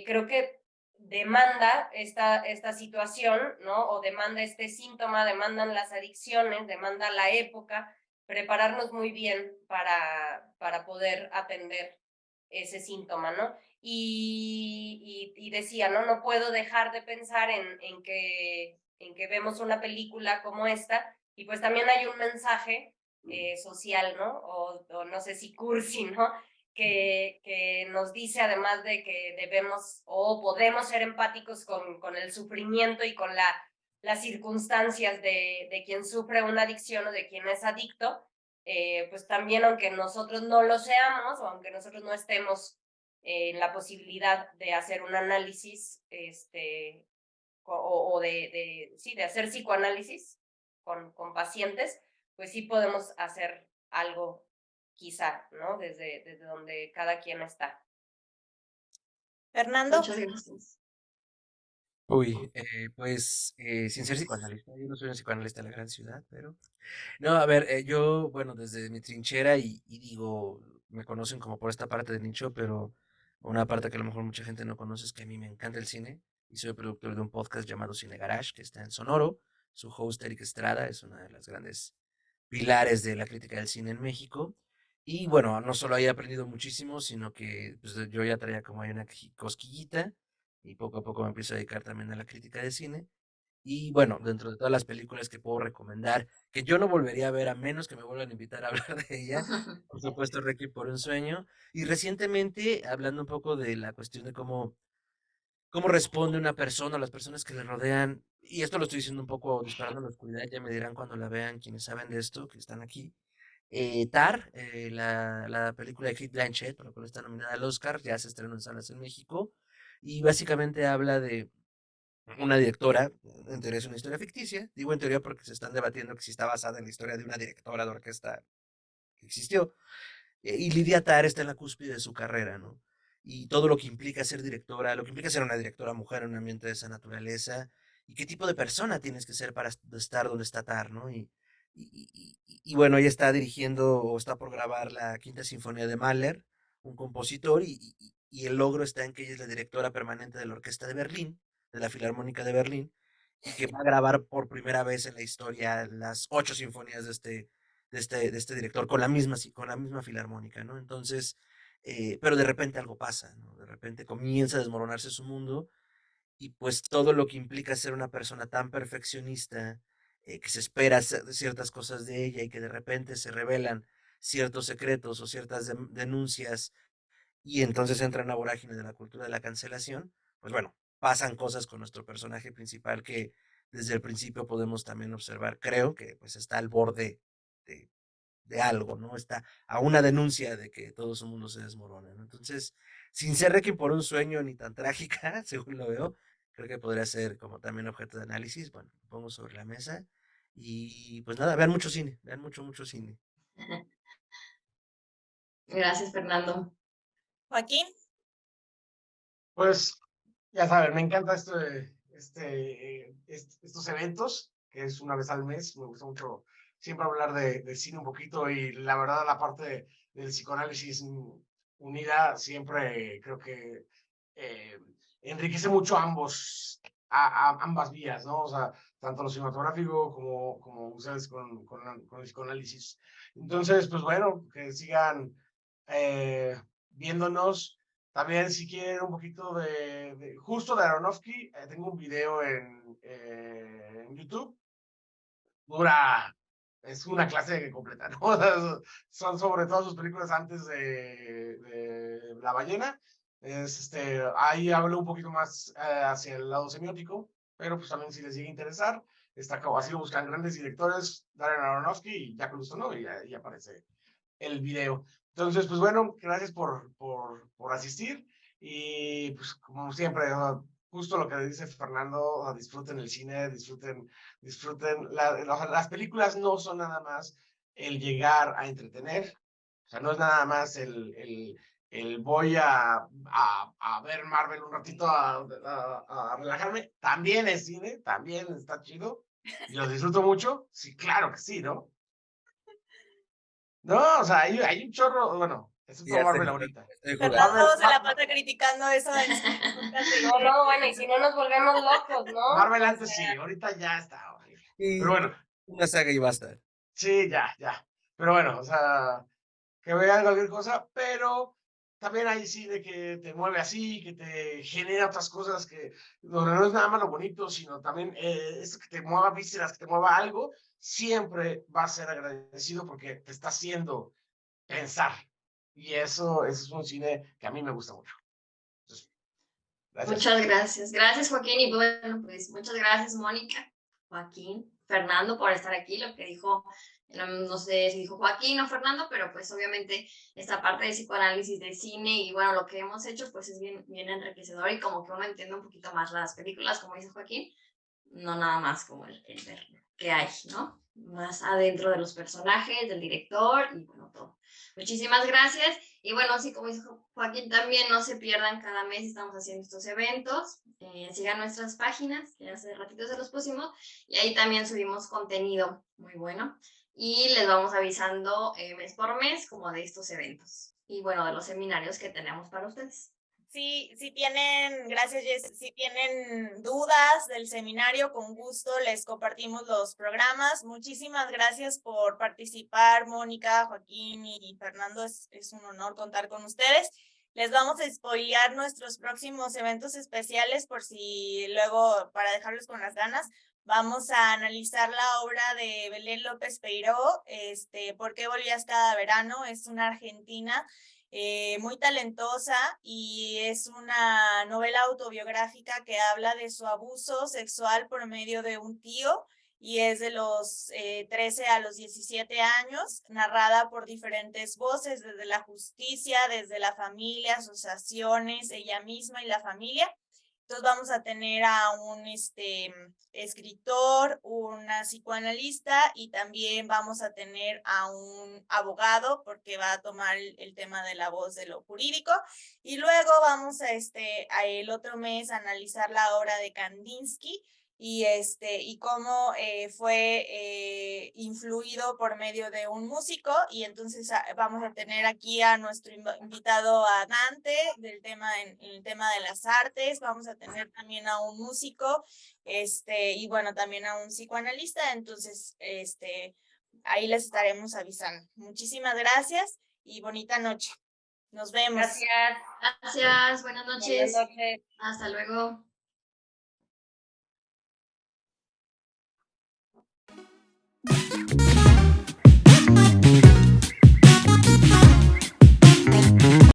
creo que demanda esta situación, ¿no? O demanda este síntoma, demandan las adicciones, demanda la época, prepararnos muy bien para poder atender ese síntoma, ¿no? Y decía, ¿no? No puedo dejar de pensar en que vemos una película como esta, y pues también hay un mensaje social, ¿no? O no sé si cursi, ¿no? Que nos dice, además de que debemos o podemos ser empáticos con el sufrimiento y con las circunstancias de quien sufre una adicción o de quien es adicto, pues también, aunque nosotros no lo seamos o aunque nosotros no estemos en la posibilidad de hacer un análisis, o de hacer psicoanálisis con pacientes, pues sí podemos hacer algo, quizá, ¿no? Desde donde cada quien está. Fernando. Muchas gracias. Uy, pues sin ser psicoanalista, yo no soy un psicoanalista de la gran ciudad, pero... No, a ver, yo, bueno, desde mi trinchera y digo, me conocen como por esta parte del nicho, pero una parte que a lo mejor mucha gente no conoce es que a mí me encanta el cine y soy productor de un podcast llamado Cine Garage, que está en Sonoro. Su host, Eric Estrada, es una de las grandes pilares de la crítica del cine en México. Y bueno, no solo he aprendido muchísimo, sino que pues, yo ya traía como ahí una cosquillita y poco a poco me empiezo a dedicar también a la crítica de cine. Y bueno, dentro de todas las películas que puedo recomendar, que yo no volvería a ver a menos que me vuelvan a invitar a hablar de ella, por supuesto, Requiem por un sueño. Y recientemente, hablando un poco de la cuestión de cómo responde una persona, las personas que le rodean, y esto lo estoy diciendo un poco disparando en la oscuridad, ya me dirán cuando la vean quienes saben de esto, que están aquí. Tar, la película de Kate Blanchett, por la cual está nominada al Oscar, ya se estrenó en salas en México, y básicamente habla de una directora, en teoría es una historia ficticia, digo en teoría porque se están debatiendo que si está basada en la historia de una directora de orquesta que existió, y Lidia Tar está en la cúspide de su carrera, ¿no? Y todo lo que implica ser directora, lo que implica ser una directora mujer en un ambiente de esa naturaleza, y qué tipo de persona tienes que ser para estar donde está Tar, ¿no? Y bueno, ella está dirigiendo o está por grabar la Quinta Sinfonía de Mahler, un compositor, y el logro está en que ella es la directora permanente de la Orquesta de Berlín, de la Filarmónica de Berlín, y que va a grabar por primera vez en la historia las 8 sinfonías de este director con la misma filarmónica, ¿no? Entonces, pero de repente algo pasa, ¿no? De repente comienza a desmoronarse su mundo y pues todo lo que implica ser una persona tan perfeccionista, que se espera ciertas cosas de ella y que de repente se revelan ciertos secretos o ciertas denuncias y entonces entra en la vorágine de la cultura de la cancelación, pues bueno, pasan cosas con nuestro personaje principal que desde el principio podemos también observar, creo que pues está al borde de algo, ¿no? Está a una denuncia de que todo su mundo se desmorona, ¿no? Entonces, sin ser Requiem por un sueño ni tan trágica, según lo veo, creo que podría ser como también objeto de análisis. Bueno, lo pongo sobre la mesa y pues nada, vean mucho cine, vean mucho cine. Gracias, Fernando. Joaquín. Pues, ya saben, me encanta estos eventos, que es una vez al mes. Me gusta mucho siempre hablar de cine un poquito y la verdad la parte del psicoanálisis unida siempre creo que enriquece mucho ambas vías, ¿no? O sea, tanto lo cinematográfico como ustedes con el psicoanálisis. Entonces, pues bueno, que sigan viéndonos. También si quieren un poquito justo de Aronofsky, tengo un video en YouTube. Es una clase completa, ¿no? Son sobre todo sus películas antes de La ballena. Ahí hablo un poquito más hacia el lado semiótico, pero pues también si les llega a interesar, así lo buscan grandes directores, Darren Aronofsky, y ya con esto, ¿no? Y ahí aparece el video. Entonces, pues bueno, gracias por asistir y pues como siempre, justo lo que dice Fernando, disfruten el cine, disfruten las películas no son nada más el llegar a entretener, o sea, no es nada más el voy a ver Marvel un ratito a relajarme, también es cine, también está chido y lo disfruto mucho, sí, claro que sí, ¿no? No, o sea, hay un chorro, bueno, eso es Ya Marvel estoy ahorita. Fernando se la pasa criticando eso. No, bueno, y si no nos volvemos locos, ¿no? Marvel antes sí, ahorita ya está horrible. Pero bueno, Una saga y basta. sí, ya. Pero bueno, o sea, que vean cualquier cosa, pero también hay cine que te mueve así, que te genera otras cosas que no es nada más lo bonito, sino también esto que te mueva vísceras, que te mueva algo, siempre va a ser agradecido porque te está haciendo pensar. Y eso es un cine que a mí me gusta mucho. Entonces, gracias. Muchas gracias. Gracias, Joaquín. Y bueno, pues muchas gracias, Mónica, Joaquín, Fernando, por estar aquí. Lo que dijo, no sé si dijo Joaquín o Fernando, pero pues obviamente esta parte de psicoanálisis de cine y bueno, lo que hemos hecho pues es bien enriquecedor y como que uno entiende un poquito más las películas, como dice Joaquín, no nada más como el ver que hay, ¿no? Más adentro de los personajes, del director y bueno, todo. Muchísimas gracias. Y bueno, sí, como dijo Joaquín, también no se pierdan, cada mes estamos haciendo estos eventos. Sigan nuestras páginas, que hace ratito se los pusimos, y ahí también subimos contenido muy bueno. Y les vamos avisando mes por mes como de estos eventos. Y bueno, de los seminarios que tenemos para ustedes. Sí, si tienen, gracias Jess, si tienen dudas del seminario, con gusto les compartimos los programas. Muchísimas gracias por participar, Mónica, Joaquín y Fernando, es un honor contar con ustedes. Les vamos a spoilear nuestros próximos eventos especiales por si luego, para dejarlos con las ganas, vamos a analizar la obra de Belén López Peiró, ¿Por qué volvías cada verano? Es una argentina muy talentosa y es una novela autobiográfica que habla de su abuso sexual por medio de un tío y es de los 13 a los 17 años, narrada por diferentes voces, desde la justicia, desde la familia, asociaciones, ella misma y la familia. Entonces vamos a tener a un escritor, una psicoanalista y también vamos a tener a un abogado porque va a tomar el tema de la voz de lo jurídico. Y luego vamos a el otro mes a analizar la obra de Kandinsky y cómo fue influido por medio de un músico. Y entonces vamos a tener aquí a nuestro invitado a Dante en el tema de las artes. Vamos a tener también a un músico y bueno, también a un psicoanalista. Entonces, ahí les estaremos avisando. Muchísimas gracias y bonita noche. Nos vemos. Gracias. Gracias, buenas noches. Buenas noches. Hasta luego.